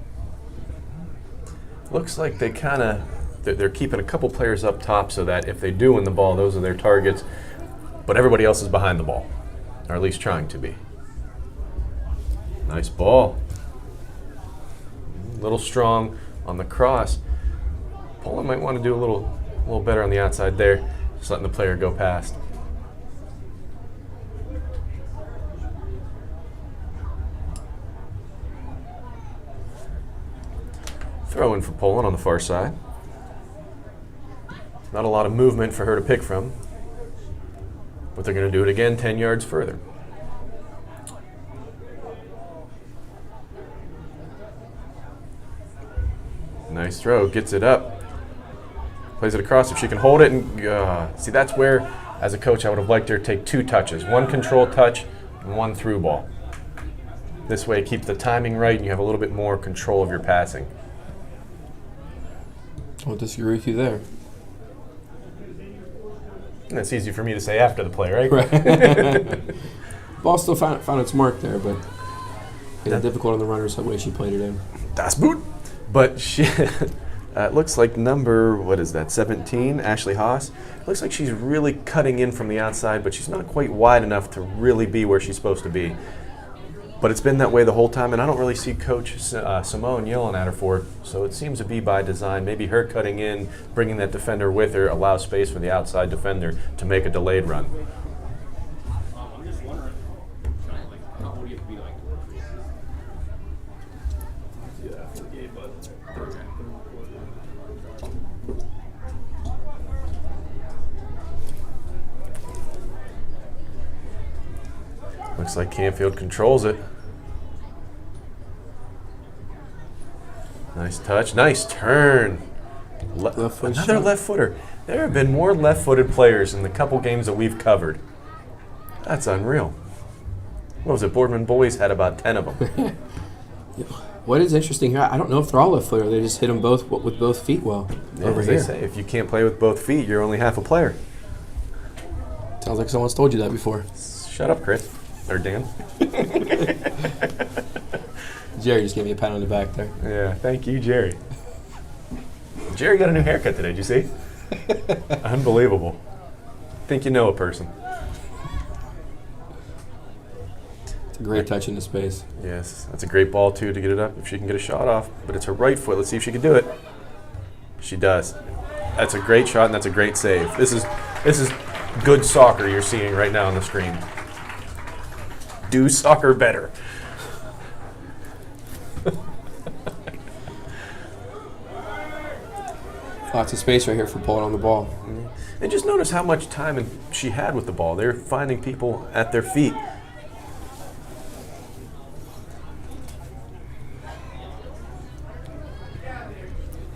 Looks like they're keeping a couple players up top so that if they do win the ball, those are their targets. But everybody else is behind the ball, or at least trying to be. Nice ball. A little strong on the cross. Poland might want to do a little better on the outside there, just letting the player go past. Throw in for Poland on the far side. Not a lot of movement for her to pick from, but they're going to do it again 10 yards further. Nice throw, gets it up, plays it across. If she can hold it, and see, that's where, as a coach, I would have liked her to take 2 touches, 1 control touch and 1 through ball. This way, keep the timing right, and you have a little bit more control of your passing. I won't disagree with you there. And that's easy for me to say after the play, right? Right. Ball still found its mark there, but difficult on the runners the way she played it in. Das Boot. But she, it looks like number, 17, Ashley Haas. Looks like she's really cutting in from the outside, but she's not quite wide enough to really be where she's supposed to be. But it's been that way the whole time, and I don't really see Coach Simone yelling at her for it, so it seems to be by design. Maybe her cutting in, bringing that defender with her, allows space for the outside defender to make a delayed run. I'm just wondering, how old do you have to be like? Looks like Canfield controls it. Nice touch, nice turn. Another left footer. There have been more left-footed players in the couple games that we've covered. That's unreal. What was it? Boardman Boys had about 10 of them. What is interesting here, I don't know if they're all left footer. They just hit them both with both feet well over As here. they say, if you can't play with both feet, you're only half a player. Sounds like someone's told you that before. Shut up, Chris. Or Dan. Jerry just gave me a pat on the back there. Yeah, thank you, Jerry. Jerry got a new haircut today, did you see? Unbelievable. Think you know a person. It's a great touch into space. Yes, that's a great ball, too, to get it up if she can get a shot off. But it's her right foot. Let's see if she can do it. She does. That's a great shot, and that's a great save. This is good soccer you're seeing right now on the screen. Do soccer better. Lots of space right here for pulling on the ball. And just notice how much time she had with the ball. They're finding people at their feet.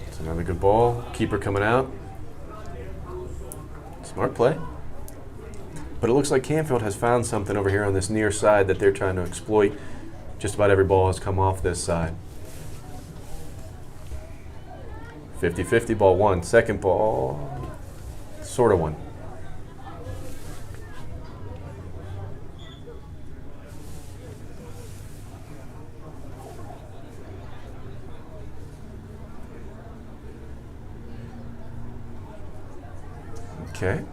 It's another good ball. Keeper coming out. Smart play. But it looks like Canfield has found something over here on this near side that they're trying to exploit. Just about every ball has come off this side. 50-50, ball 1. Second ball, sort of 1. Okay.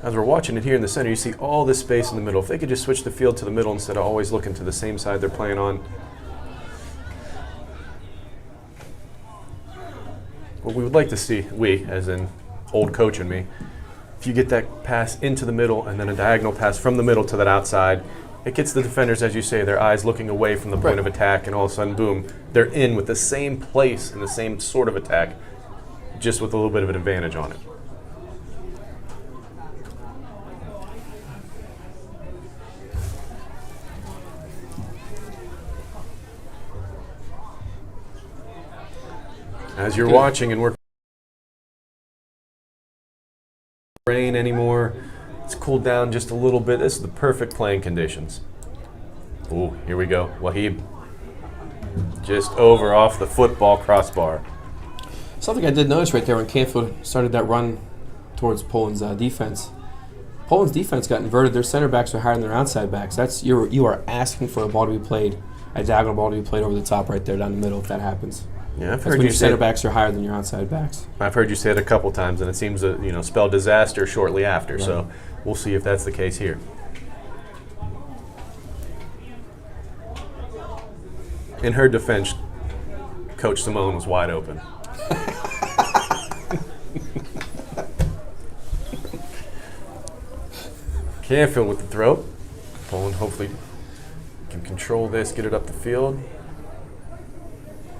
As we're watching it here in the center, you see all this space in the middle. If they could just switch the field to the middle instead of always looking to the same side they're playing on. What we would like to see, we, as in old coach and me, if you get that pass into the middle and then a diagonal pass from the middle to that outside, it gets the defenders, as you say, their eyes looking away from the point of attack, and all of a sudden, boom, they're in with the same place and the same sort of attack, just with a little bit of an advantage on it. As you're Good. watching and we're rain anymore, it's cooled down just a little bit. This is the perfect playing conditions. Ooh, here we go. Wahib. Just over off the football crossbar. Something I did notice right there when Canfield started that run towards Poland's defense. Poland's defense got inverted. Their center backs are higher than their outside backs. You are asking for a ball to be played, a diagonal ball to be played over the top right there down the middle if that happens. Yeah, I've That's heard when you your say center backs are higher than your outside backs. I've heard you say it a couple times, and it seems to spell disaster shortly after. Right. So we'll see if that's the case here. In her defense, Coach Simone was wide open. Canfield with the throw. Poland hopefully can control this, get it up the field.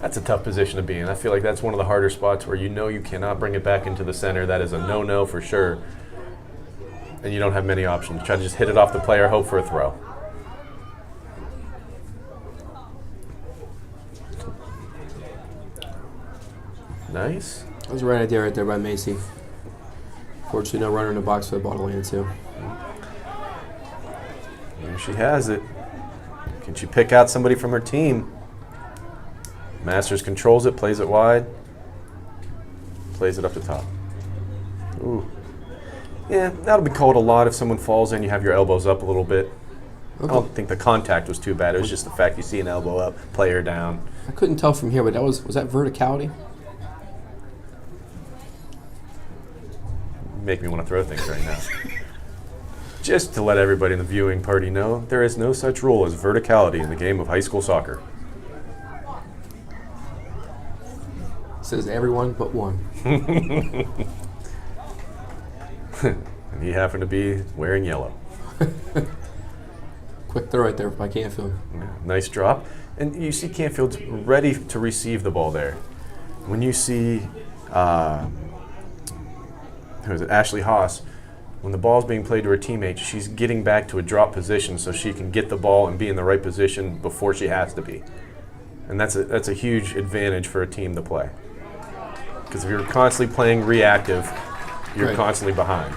That's a tough position to be in. I feel like that's one of the harder spots where you cannot bring it back into the center. That is a no-no for sure. And you don't have many options. Try to just hit it off the player, hope for a throw. Nice. That was the right idea right there by Macy. Fortunately, no runner in the box for the ball to land to. There she has it. Can she pick out somebody from her team? Masters controls it, plays it wide, plays it up the top. Ooh. Yeah, that'll be called a lot if someone falls in, you have your elbows up a little bit. I don't think the contact was too bad. It was just the fact you see an elbow up, player down. I couldn't tell from here, but was that verticality? Make me want to throw things right now. Just to let everybody in the viewing party know, there is no such rule as verticality in the game of high school soccer. Says everyone but one. And he happened to be wearing yellow. Quick throw right there by Canfield. Yeah, nice drop. And you see Canfield's ready to receive the ball there. When you see, who is it, Ashley Haas, when the ball's being played to her teammate, she's getting back to a drop position so she can get the ball and be in the right position before she has to be. And that's a huge advantage for a team to play. Because if you're constantly playing reactive, you're Right. constantly behind.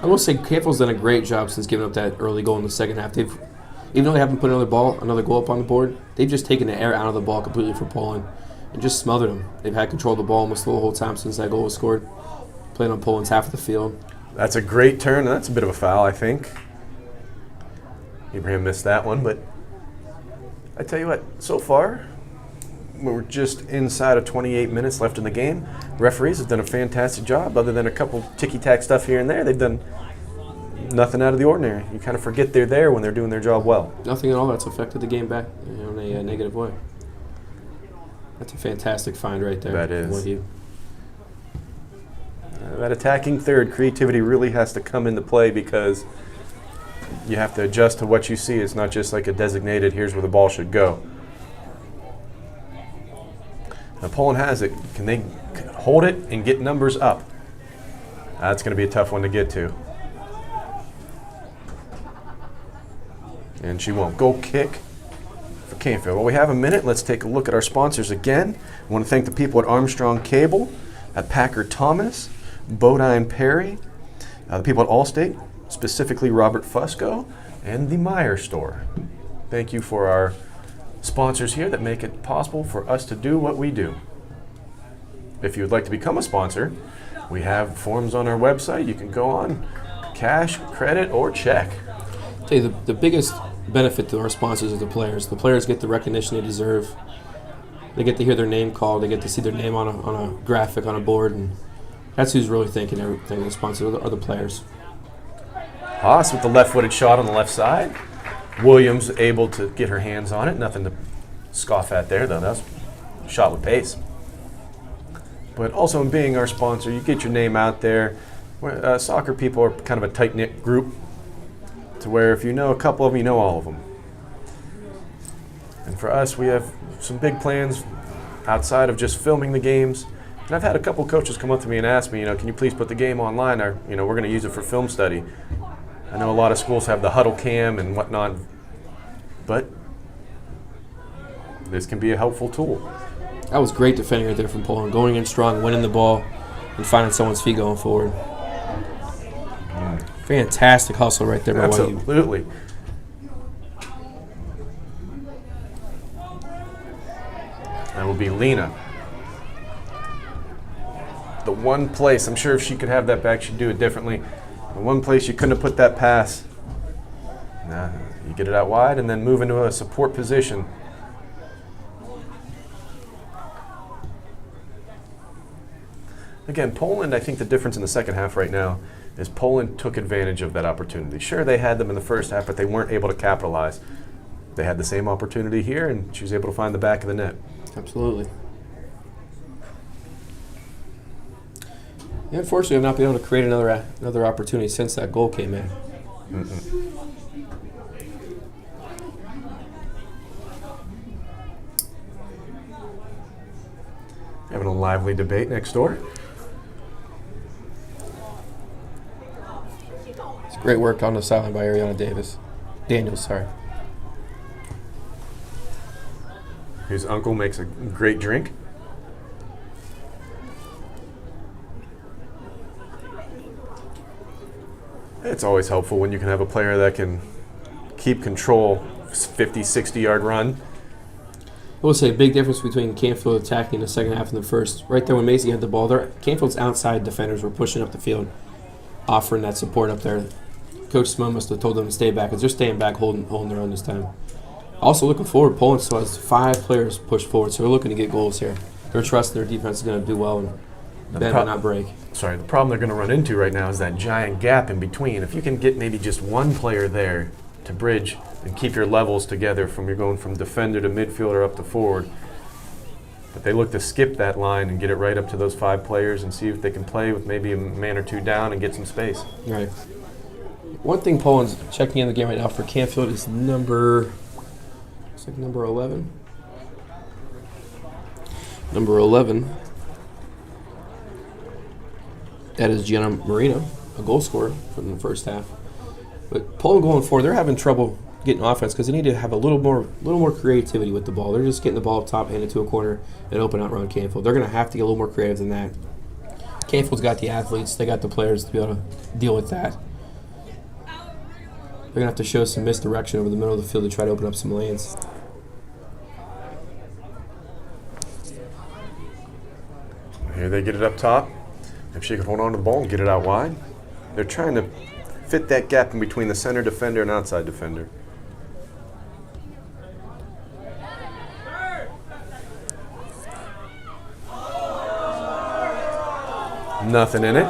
I will say Canfield's done a great job since giving up that early goal in the second half. Even though they haven't put another goal up on the board, they've just taken the air out of the ball completely for Poland and just smothered them. They've had control of the ball almost the whole time since that goal was scored. Playing on Poland's half of the field. That's a great turn, and that's a bit of a foul, I think. Abraham missed that one, but I tell you what, so far, we're just inside of 28 minutes left in the game. Referees have done a fantastic job. Other than a couple ticky-tack stuff here and there, they've done nothing out of the ordinary. You kind of forget they're there when they're doing their job well. Nothing at all that's affected the game back in a negative way. That's a fantastic find right there. That is. What you- That attacking third, creativity really has to come into play because you have to adjust to what you see. It's not just like a designated, here's where the ball should go. Now Poland has it. Can they hold it and get numbers up? That's going to be a tough one to get to. And she won't. Goal kick for Canfield. Well, we have a minute. Let's take a look at our sponsors again. I want to thank the people at Armstrong Cable, at Packard Thomas, Bodine Perry, the people at Allstate, specifically Robert Fusco, and the Meyer store. Thank you for our sponsors here that make it possible for us to do what we do. If you would like to become a sponsor, we have forms on our website. You can go on, cash, credit, or check. I'll tell you, the biggest benefit to our sponsors are the players. The players get the recognition they deserve. They get to hear their name called. They get to see their name on a graphic on a board, and that's who's really thinking everything. The sponsors are the players. Haas with the left-footed shot on the left side. Williams able to get her hands on it. Nothing to scoff at there, though. That was a shot with pace. But also in being our sponsor, you get your name out there. Soccer people are kind of a tight-knit group to where if you know a couple of them, you know all of them. And for us, we have some big plans outside of just filming the games. And I've had a couple coaches come up to me and ask me, can you please put the game online? Or, we're going to use it for film study. I know a lot of schools have the huddle cam and whatnot, but this can be a helpful tool. That was great defending right there from Poland. Going in strong, winning the ball, and finding someone's feet going forward. Fantastic hustle right there by YU. Absolutely. That will be Lena. The one place, I'm sure if she could have that back, she'd do it differently. The one place you couldn't have put that pass. Nah, you get it out wide and then move into a support position. Again, Poland, I think the difference in the second half right now is Poland took advantage of that opportunity. Sure, they had them in the first half, but they weren't able to capitalize. They had the same opportunity here, and she was able to find the back of the net. Absolutely. Yeah, unfortunately, I've not been able to create another opportunity since that goal came in. Having a lively debate next door. It's great work on the sideline by Ariana Daniels, sorry. Whose uncle makes a great drink. It's always helpful when you can have a player that can keep control, 50, 60-yard run. I will say, big difference between Canfield attacking in the second half and the first. Right there when Maisie had the ball, Canfield's outside defenders were pushing up the field, offering that support up there. Coach Simone must have told them to stay back, because they're staying back, holding their own this time. Also looking forward, Poland still has 5 players pushed forward, so they're looking to get goals here. They're trusting their defense is going to do well and bend but not break. Sorry, the problem they're going to run into right now is that giant gap in between. If you can get maybe just one player there to bridge and keep your levels together from you're going from defender to midfielder up to forward. But they look to skip that line and get it right up to those 5 players and see if they can play with maybe a man or two down and get some space. Right. One thing Poland's checking in the game right now for Canfield is number 11. Number 11. That is Gianna Marino, a goal scorer from the first half. But Poland going forward, they're having trouble getting offense because they need to have a little more creativity with the ball. They're just getting the ball up top, handed to a corner, and open out around Canfield. They're going to have to get a little more creative than that. Canfield's got the athletes, they got the players to be able to deal with that. They're going to have to show some misdirection over the middle of the field to try to open up some lanes. Here they get it up top. If she could hold on to the ball and get it out wide. They're trying to fit that gap in between the center defender and outside defender. Nothing in it.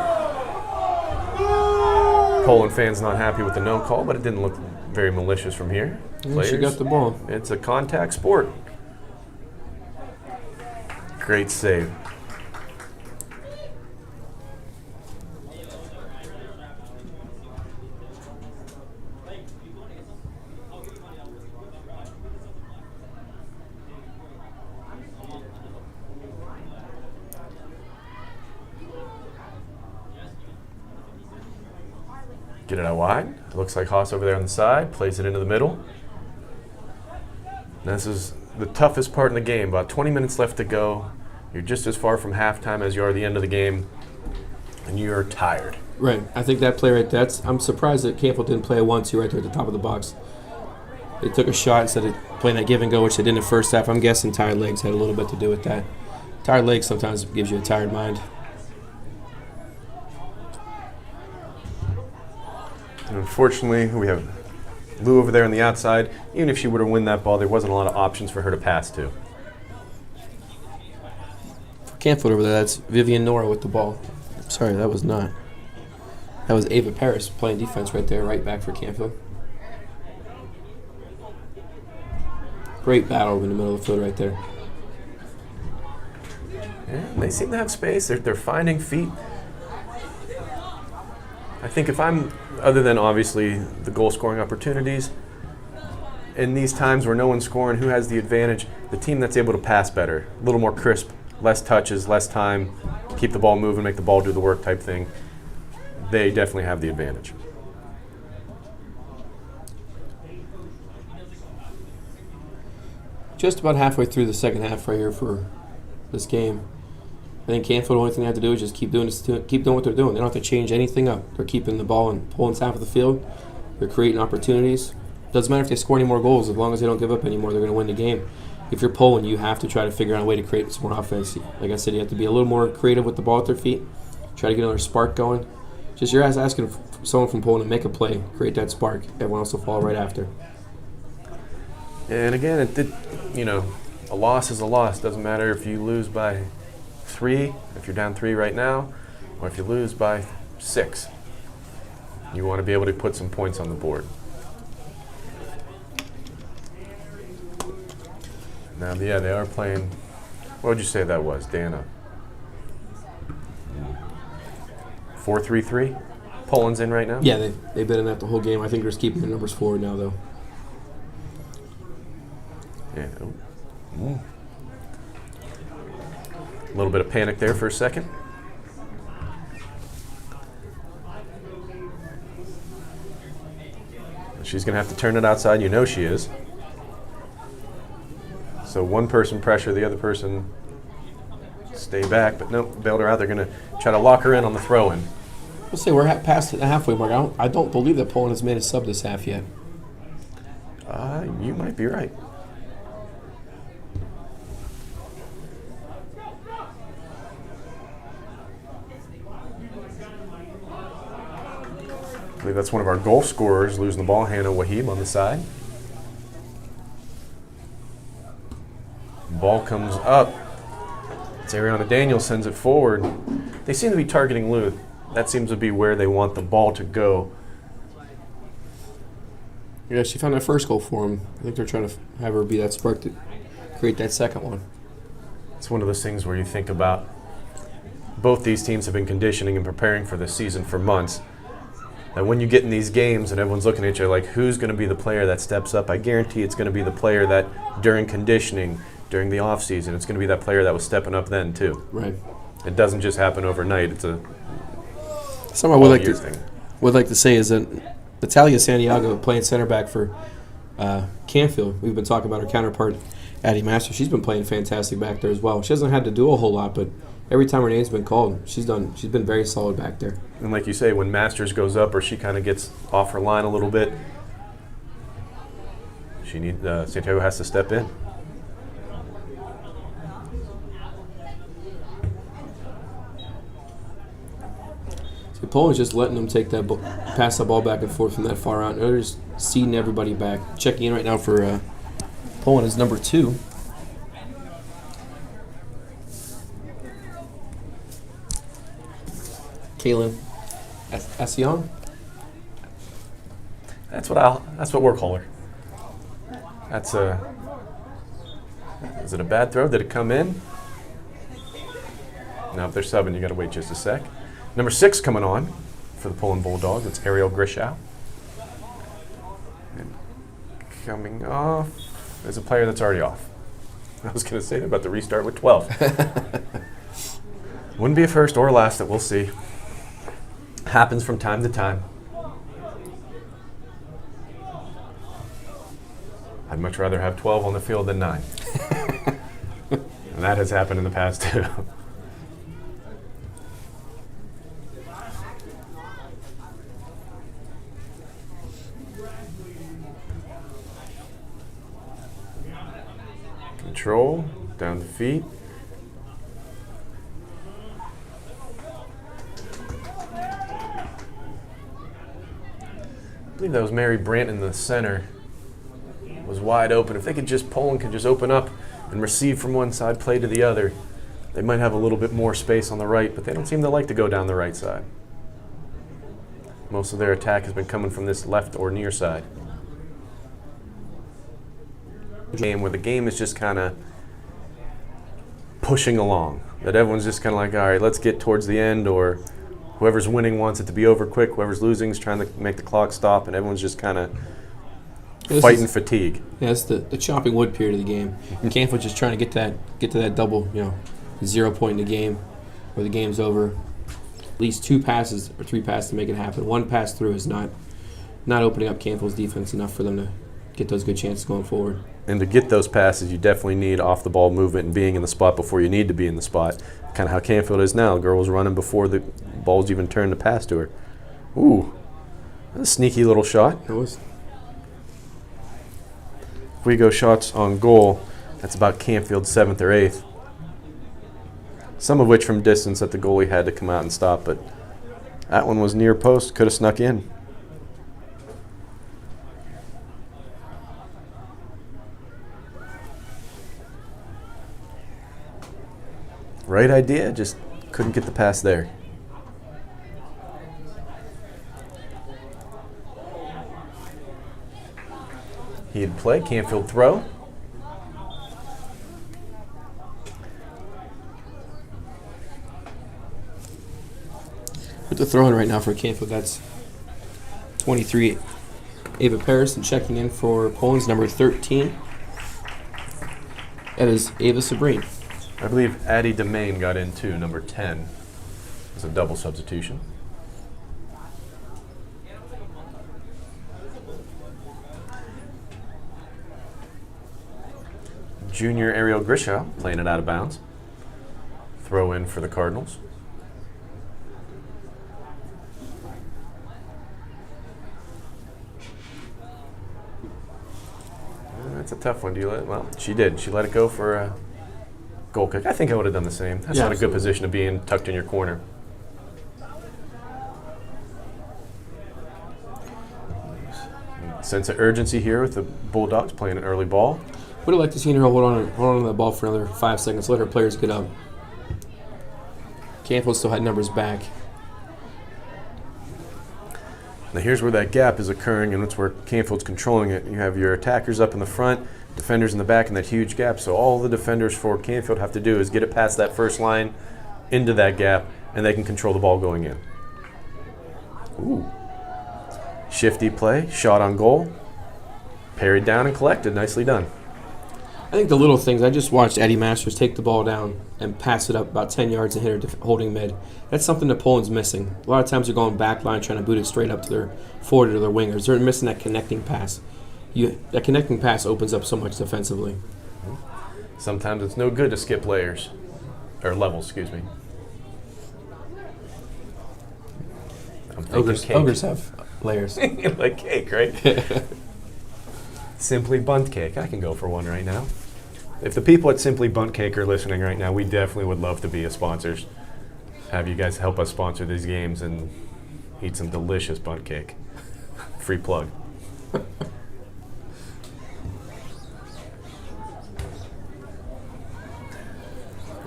Poland fans not happy with the no call, but it didn't look very malicious from here. She got the ball. It's a contact sport. Great save. Get it out wide. It looks like Haas over there on the side. Plays it into the middle. And this is the toughest part in the game. About 20 minutes left to go. You're just as far from halftime as you are the end of the game. And you're tired. Right. I think that play right there, I'm surprised that Canfield didn't play a 1-2 right there at the top of the box. They took a shot instead of playing that give and go, which they did in the first half. I'm guessing tired legs had a little bit to do with that. Tired legs sometimes gives you a tired mind. And unfortunately, we have Lou over there on the outside. Even if she were to win that ball, there wasn't a lot of options for her to pass to. Canfield over there, that's Vivian Nora with the ball. Sorry, that was not. That was Ava Paris playing defense right there, right back for Canfield. Great battle in the middle of the field right there. Yeah, they seem to have space. They're finding feet. I think if I'm, other than obviously the goal-scoring opportunities, in these times where no one's scoring, who has the advantage? The team that's able to pass better, a little more crisp, less touches, less time, keep the ball moving, make the ball do the work type thing. They definitely have the advantage. Just about halfway through the second half right here for this game. I think Canfield, the only thing they have to do is just keep doing what they're doing. They don't have to change anything up. They're keeping the ball and pulling half of the field. They're creating opportunities. Doesn't matter if they score any more goals. As long as they don't give up anymore, they're going to win the game. If you're pulling, you have to try to figure out a way to create some more offense. Like I said, you have to be a little more creative with the ball at their feet. Try to get another spark going. Just you're asking someone from pulling to make a play, create that spark. Everyone else will follow right after. And again, it did, a loss is a loss. Doesn't matter if you lose by 3, if you're down 3 right now, or if you lose by 6. You want to be able to put some points on the board. Now, yeah, they are playing. What would you say that was, Dana? 4-3-3. Poland's in right now. Yeah, they've been in that the whole game. I think they're just keeping their numbers forward now, though. Yeah. A little bit of panic there for a second. She's going to have to turn it outside. You know she is. So one person pressure, the other person stay back. But nope, bailed her out. They're going to try to lock her in on the throw-in. We'll say we're past the halfway mark. I don't believe that Poland has made a sub this half yet. You might be right. I believe that's one of our goal scorers losing the ball, Hannah Wahib on the side. Ball comes up. It's Ariana Daniels sends it forward. They seem to be targeting Lou. That seems to be where they want the ball to go. Yeah, she found that first goal for him. I think they're trying to have her be that spark to create that second one. It's one of those things where you think about both these teams have been conditioning and preparing for this season for months. And when you get in these games and everyone's looking at you like, who's going to be the player that steps up? I guarantee it's going to be the player that during conditioning, during the off season, it's going to be that player that was stepping up then too. Right. It doesn't just happen overnight. It's a something I would thing. like to say is that Natalia Santiago playing center back for Canfield. We've been talking about her counterpart, Addie Master. She's been playing fantastic back there as well. She hasn't had to do a whole lot, but every time her name's been called, she's been very solid back there. And like you say, when Masters goes up or she kind of gets off her line a little bit, Santiago has to step in. So Poland's just letting them take that pass the ball back and forth from that far out. They're just seeding everybody back. Checking in right now for Poland is number 2. Kaylin Asian? That's what we'll call her. Is it a bad throw? Did it come in? No, if they're subbing, you got to wait just a sec. Number 6 coming on for the Poland Bulldogs. It's Ariel Grishow. And coming off is a player that's already off. I was going to say they're about to restart with 12. Wouldn't be a first or last that we'll see. Happens from time to time. I'd much rather have 12 on the field than 9. And that has happened in the past too. Control, down the feet. I believe that was Mary Brandt in the center. Was wide open. If they could Poland could just open up and receive from one side, play to the other, they might have a little bit more space on the right, but they don't seem to like to go down the right side. Most of their attack has been coming from this left or near side. Game where the game is just kind of pushing along. That everyone's just kind of like, all right, let's get towards the end, or whoever's winning wants it to be over quick. Whoever's losing is trying to make the clock stop, and everyone's just kind of fighting fatigue. Yeah, it's the chopping wood period of the game. Canfield just trying to get to that double, 0 point in the game, where the game's over. At least 2 passes or 3 passes to make it happen. 1 pass through is not opening up Canfield's defense enough for them to get those good chances going forward. And to get those passes, you definitely need off-the-ball movement and being in the spot before you need to be in the spot. Kind of how Canfield is now. The girl was running before the ball's even turned to pass to her. Ooh, that's a sneaky little shot. It was. If we go shots on goal, that's about Canfield's 7th or 8th. Some of which from distance that the goalie had to come out and stop, but that one was near post, could have snuck in. Right idea, just couldn't get the pass there. He'd play, Canfield throw. With the throw in right now for Canfield, that's 23. Ava Paris, and checking in for Poland's number 13. That is Ava Sabrine. I believe Addie Domain got in too, number 10. It's a double substitution. Junior Ariel Grisha playing it out of bounds. Throw in for the Cardinals. That's a tough one. Do you let? Well, she did. She let it go for a goal kick. I think I would have done the same. That's Yeah, not a good absolutely. position to be in, tucked in your corner. Sense of urgency here with the Bulldogs playing an early ball. Would have liked to see her hold on to the ball for another 5 seconds. Let her players get up. Canfield still had numbers back. Now here's where that gap is occurring, and it's where Canfield's controlling it. You have your attackers up in the front, defenders in the back, and that huge gap. So all the defenders for Canfield have to do is get it past that first line into that gap, and they can control the ball going in. Ooh. Shifty play, shot on goal, parried down and collected. Nicely done. I think the little things, I just watched Eddie Masters take the ball down and pass it up about 10 yards and hit her holding mid. That's something that Poland's missing. A lot of times they're going back line trying to boot it straight up to their forward or their wingers. They're missing that connecting pass. That connecting pass opens up so much defensively. Sometimes it's no good to skip layers, or levels, excuse me. I'm thinking cake. Ogres have layers. Like cake, right? Simply Bunt Cake. I can go for one right now. If the people at Simply Bunt Cake are listening right now, we definitely would love to be a sponsors. Have you guys help us sponsor these games and eat some delicious Bunt Cake. Free plug.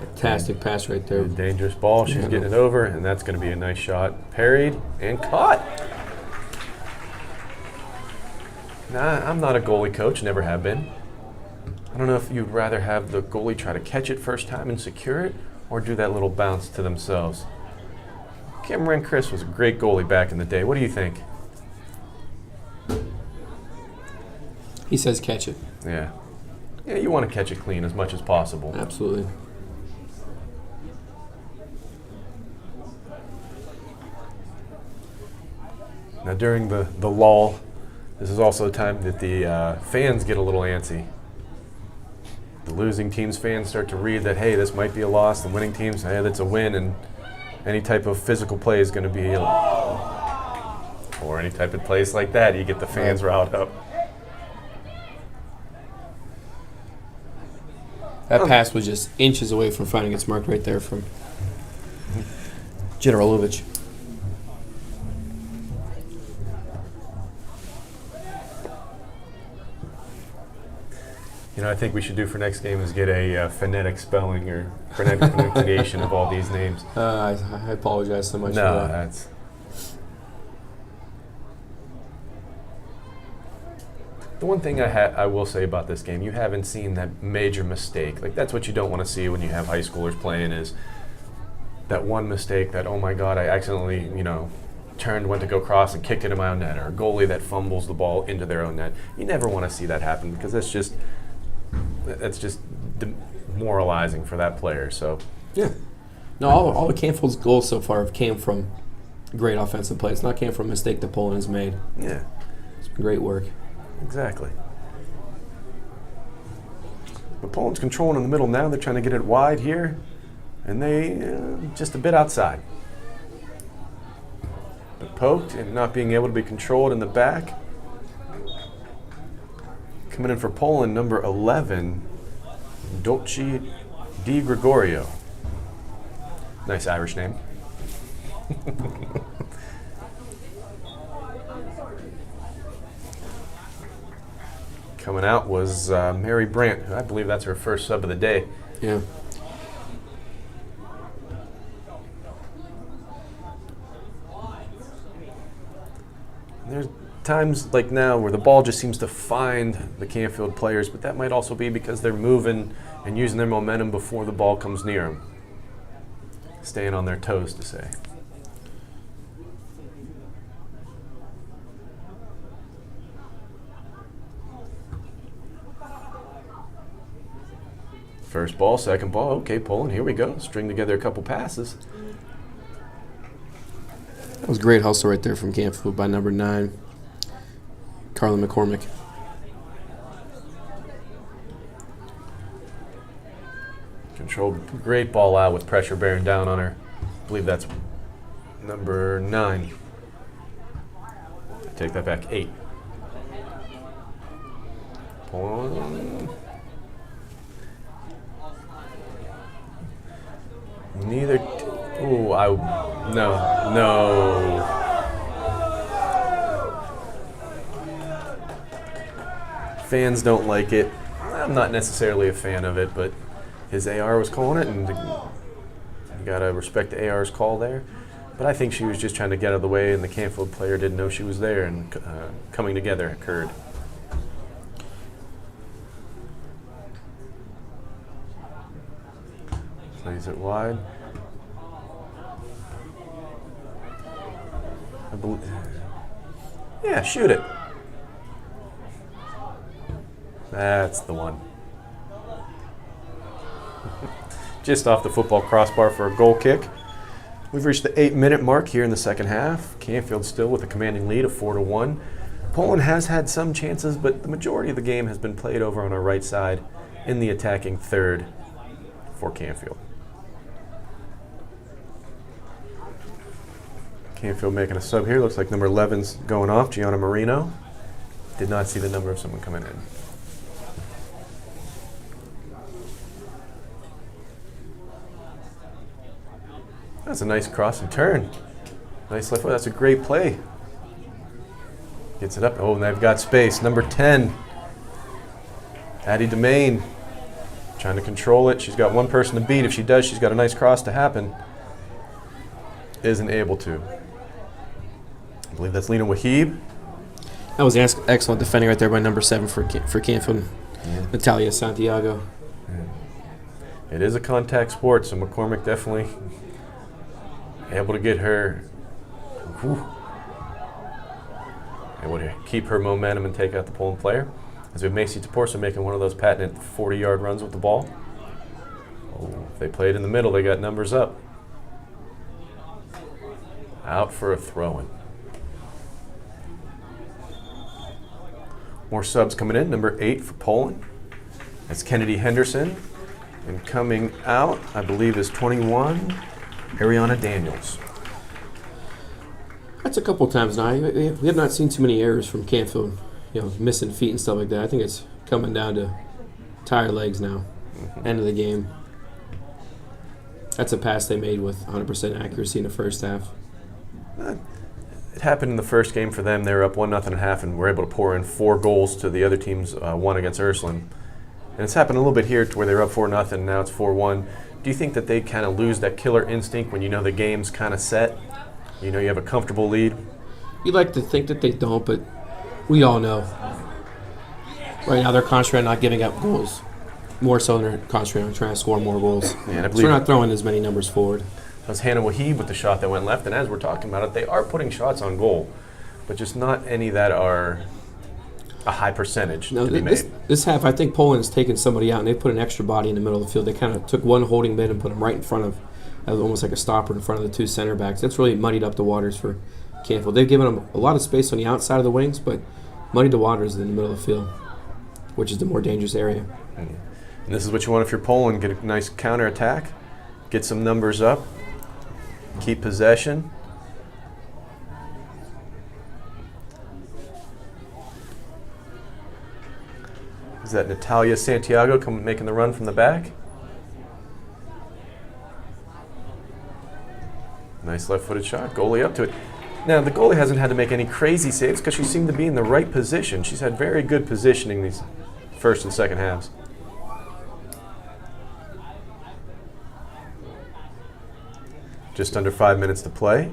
Fantastic pass right there. Dangerous ball. She's getting it over, and that's going to be a nice shot. Parried and caught. Nah, I'm not a goalie coach, never have been. I don't know if you'd rather have the goalie try to catch it first time and secure it, or do that little bounce to themselves. Cameron Chris was a great goalie back in the day. What do you think? He says catch it. Yeah. Yeah, you want to catch it clean as much as possible. Absolutely. Now during the lull, this is also a time that the fans get a little antsy. The losing team's fans start to read that, hey, this might be a loss. The winning team's, hey, that's a win, and any type of physical play is going to be, or any type of place like that, you get the fans riled up. That pass was just inches away from finding its mark right there from Generalovic. You know, I think we should do for next game is get a phonetic spelling or phonetic pronunciation of all these names. I apologize so much No, for that. that's... The one thing I will say about this game, you haven't seen that major mistake. Like, that's what you don't want to see when you have high schoolers playing, is that one mistake that, oh my God, I accidentally, turned, went to go cross and kicked it in my own net, or a goalie that fumbles the ball into their own net. You never want to see that happen, because that's just demoralizing for that player. So Yeah. No, all of Canfield's goals so far have came from great offensive play. It's not came from a mistake that Poland has made. yeah, It's been great work. exactly. But Poland's controlling in the middle now. They're trying to get it wide here. And they just a bit outside. But poked and not being able to be controlled in the back. Coming in for Poland, number 11, Dolce Di Gregorio. Nice Irish name. Coming out was Mary Brandt, who I believe that's her first sub of the day. Yeah. There's times like now where the ball just seems to find the Canfield players, but that might also be because they're moving and using their momentum before the ball comes near them. Staying on their toes, to say. First ball, second ball. Okay, Poland, here we go. String together a couple passes. That was a great hustle right there from Canfield by number 9, Carla McCormick. Controlled, great ball out with pressure bearing down on her. I believe that's number 9. Take that back, 8. Poland. Neither. No. Fans don't like it. I'm not necessarily a fan of it, but his AR was calling it, and you gotta respect the AR's call there. But I think she was just trying to get out of the way, and the Canfield player didn't know she was there, and coming together occurred. Plays it wide. Yeah, shoot it. That's the one. Just off the football crossbar for a goal kick. We've reached the 8-minute mark here in the second half. Canfield still with a commanding lead of 4-1. Poland has had some chances, but the majority of the game has been played over on our right side in the attacking third for Canfield. Canfield making a sub here. Looks like number 11's going off, Gianna Marino. Did not see the number of someone coming in. That's a nice cross and turn. Nice left foot. That's a great play. Gets it up. Oh, and they've got space. Number 10, Addie Domain. Trying to control it. She's got one person to beat. If she does, she's got a nice cross to happen. Isn't able to. I believe that's Lena Wahib. That was excellent defending right there by number 7 for Canfield, Natalia Santiago. It is a contact sport, so McCormick definitely able to get her, able to keep her momentum and take out the Poland player. As we have Macy Toporsa making one of those patented 40-yard runs with the ball. Oh, if they played in the middle, they got numbers up. Out for a throw-in. More subs coming in. Number 8 for Poland. That's Kennedy Henderson. And coming out, I believe, is 21, Ariana Daniels. That's a couple times now. We have not seen too many errors from Canfield, missing feet and stuff like that. I think it's coming down to tired legs now. End of the game. That's a pass they made with 100% accuracy in the first half. It happened in the first game for them. They were up 1-0 at half and were able to pour in 4 goals to the other team's 1 against Ursuline. And it's happened a little bit here to where they were up 4-0 and now it's 4-1. Do you think that they kind of lose that killer instinct when you know the game's kind of set? You know you have a comfortable lead? You'd like to think that they don't, but we all know. Right now they're concentrating on not giving up goals. More so than they're concentrating on trying to score more goals. Yeah, and I so we're not throwing as many numbers forward. That was Hannah Wahib with the shot that went left, and as we're talking about it, they are putting shots on goal, but just not any that are a high percentage to be made. This half, I think Poland's taken somebody out, and they put an extra body in the middle of the field. They kind of took one holding mid and put him right in front of, almost like a stopper in front of the 2 center backs. That's really muddied up the waters for Canfield. They've given them a lot of space on the outside of the wings, but muddied the waters in the middle of the field, which is the more dangerous area. And this is what you want if you're Poland. Get a nice counter attack, get some numbers up, keep possession. Is that Natalia Santiago making the run from the back? Nice left-footed shot. Goalie up to it. Now, the goalie hasn't had to make any crazy saves because she seemed to be in the right position. She's had very good positioning these first and second halves. Just under 5 minutes to play.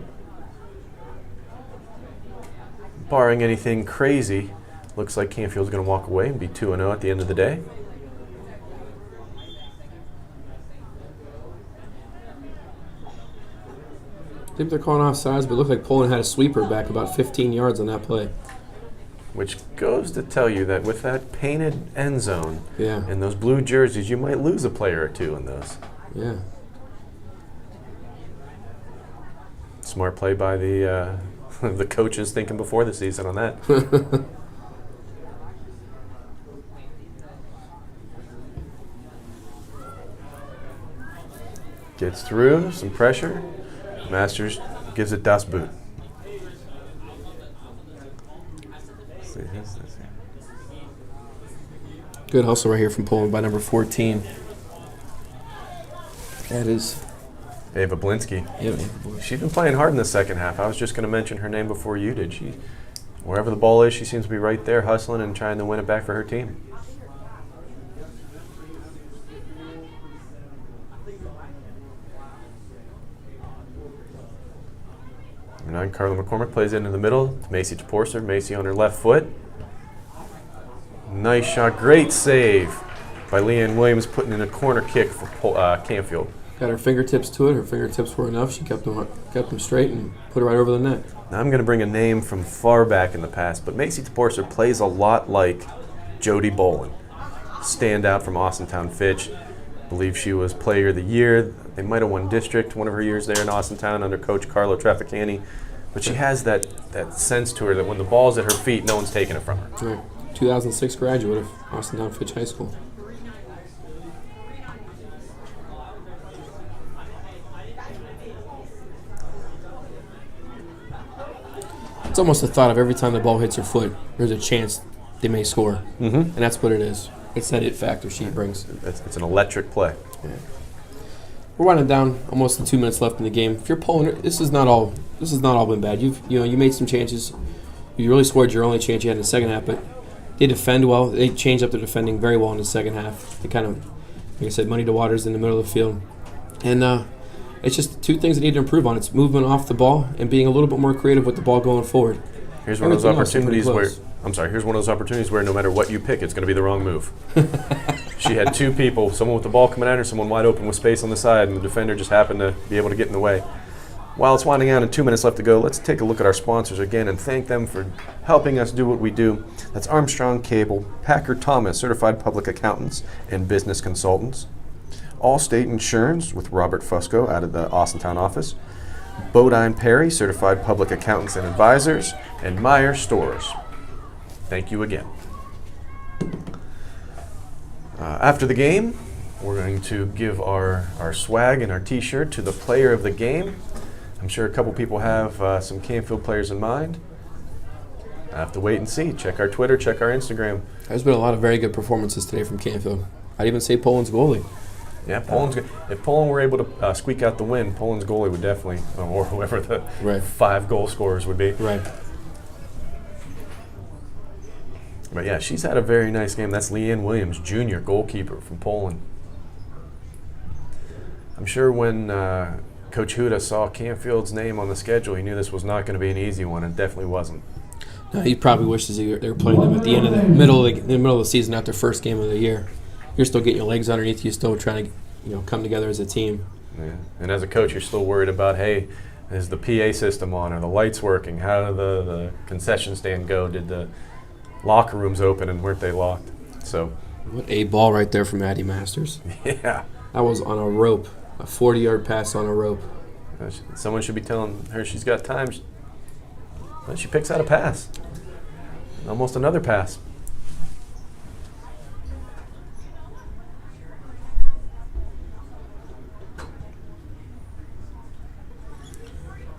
Barring anything crazy, looks like Canfield's going to walk away and be 2-0 at the end of the day. I think they're calling offsides, but it looked like Poland had a sweeper back about 15 yards on that play. Which goes to tell you that with that painted end zone Yeah. and those blue jerseys, you might lose a player or two in those. Yeah. Smart play by the the coaches thinking before the season on that. Gets through, some pressure. Masters gives it Das Boot. Good hustle right here from Poland by number 14. That is. Ava Blinsky. Yeah. She's been playing hard in the second half. I was just going to mention her name before you did. She, wherever the ball is, she seems to be right there hustling and trying to win it back for her team. Number 9, Carla McCormick plays it into the middle. Macy Toporser. Macy on her left foot. Nice shot. Great save by Leanne Williams, putting in a corner kick for Canfield. Got her fingertips to it. Her fingertips were enough. She kept them straight and put it right over the net. Now I'm going to bring a name from far back in the past, but Macy Toporser plays a lot like Jody Bolin. Standout from Austintown Fitch. Believe she was Player of the Year. They might have won district one of her years there in Austintown under Coach Carlo Trafficani. But she has that sense to her that when the ball's at her feet, no one's taking it from her. Right. 2006 graduate of Austintown Fitch High School. It's almost the thought of every time the ball hits her foot, there's a chance they may score. Mm-hmm. And that's what it is. It's that it factor she brings. It's an electric play. Yeah. We're winding down. Almost 2 minutes left in the game. If you're Poland, this has not all been bad. You made some chances. You really scored your only chance you had in the second half, but they defend well. They changed up their defending very well in the second half. They kind of, like I said, muddied the waters in the middle of the field. And it's just two things they need to improve on. It's movement off the ball and being a little bit more creative with the ball going forward. Here's one of those opportunities where no matter what you pick, it's going to be the wrong move. She had two people, someone with the ball coming at her, someone wide open with space on the side, and the defender just happened to be able to get in the way. While it's winding down and 2 minutes left to go, let's take a look at our sponsors again and thank them for helping us do what we do. That's Armstrong Cable, Packer Thomas, Certified Public Accountants and Business Consultants, Allstate Insurance with Robert Fusco out of the Austintown office, Bodine Perry, Certified Public Accountants and Advisors, and Meyer Stores. Thank you again. After the game, we're going to give our swag and our t-shirt to the player of the game. I'm sure a couple people have some Canfield players in mind. I have to wait and see. Check our Twitter, check our Instagram. There's been a lot of very good performances today from Canfield. I'd even say Poland's goalie. Yeah, Poland's good. If Poland were able to squeak out the win, Poland's goalie would definitely, or whoever the 5 goal scorers would be. Right. But yeah, she's had a very nice game. That's Leanne Williams, junior goalkeeper from Poland. I'm sure when Coach Huda saw Canfield's name on the schedule, he knew this was not going to be an easy one. It definitely wasn't. No, he probably wishes they were playing them at the end of the middle of the season, not their first game of the year. You're still getting your legs underneath you, still trying to come together as a team. Yeah. And as a coach, you're still worried about, hey, is the PA system on? Are the lights working? How did the concession stand go? Did the locker rooms open and weren't they locked? So, what a ball right there from Addie Masters. Yeah. That was on a rope, a 40-yard pass on a rope. Someone should be telling her she's got time. Well, she picks out a pass. Almost another pass.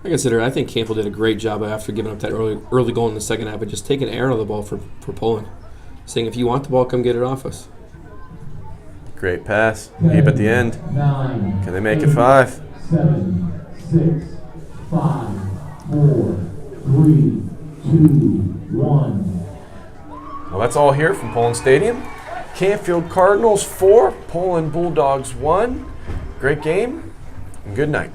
I consider I think Canfield did a great job after giving up that early goal in the second half, but just taking air out of the ball for Poland, saying if you want the ball, come get it off us. Great pass. Deep at the end. 9. Can they make it 5? 7, 6, 5, 4, 3, 2, 1. Well, that's all here from Poland Stadium. Canfield Cardinals 4, Poland Bulldogs 1. Great game, and good night.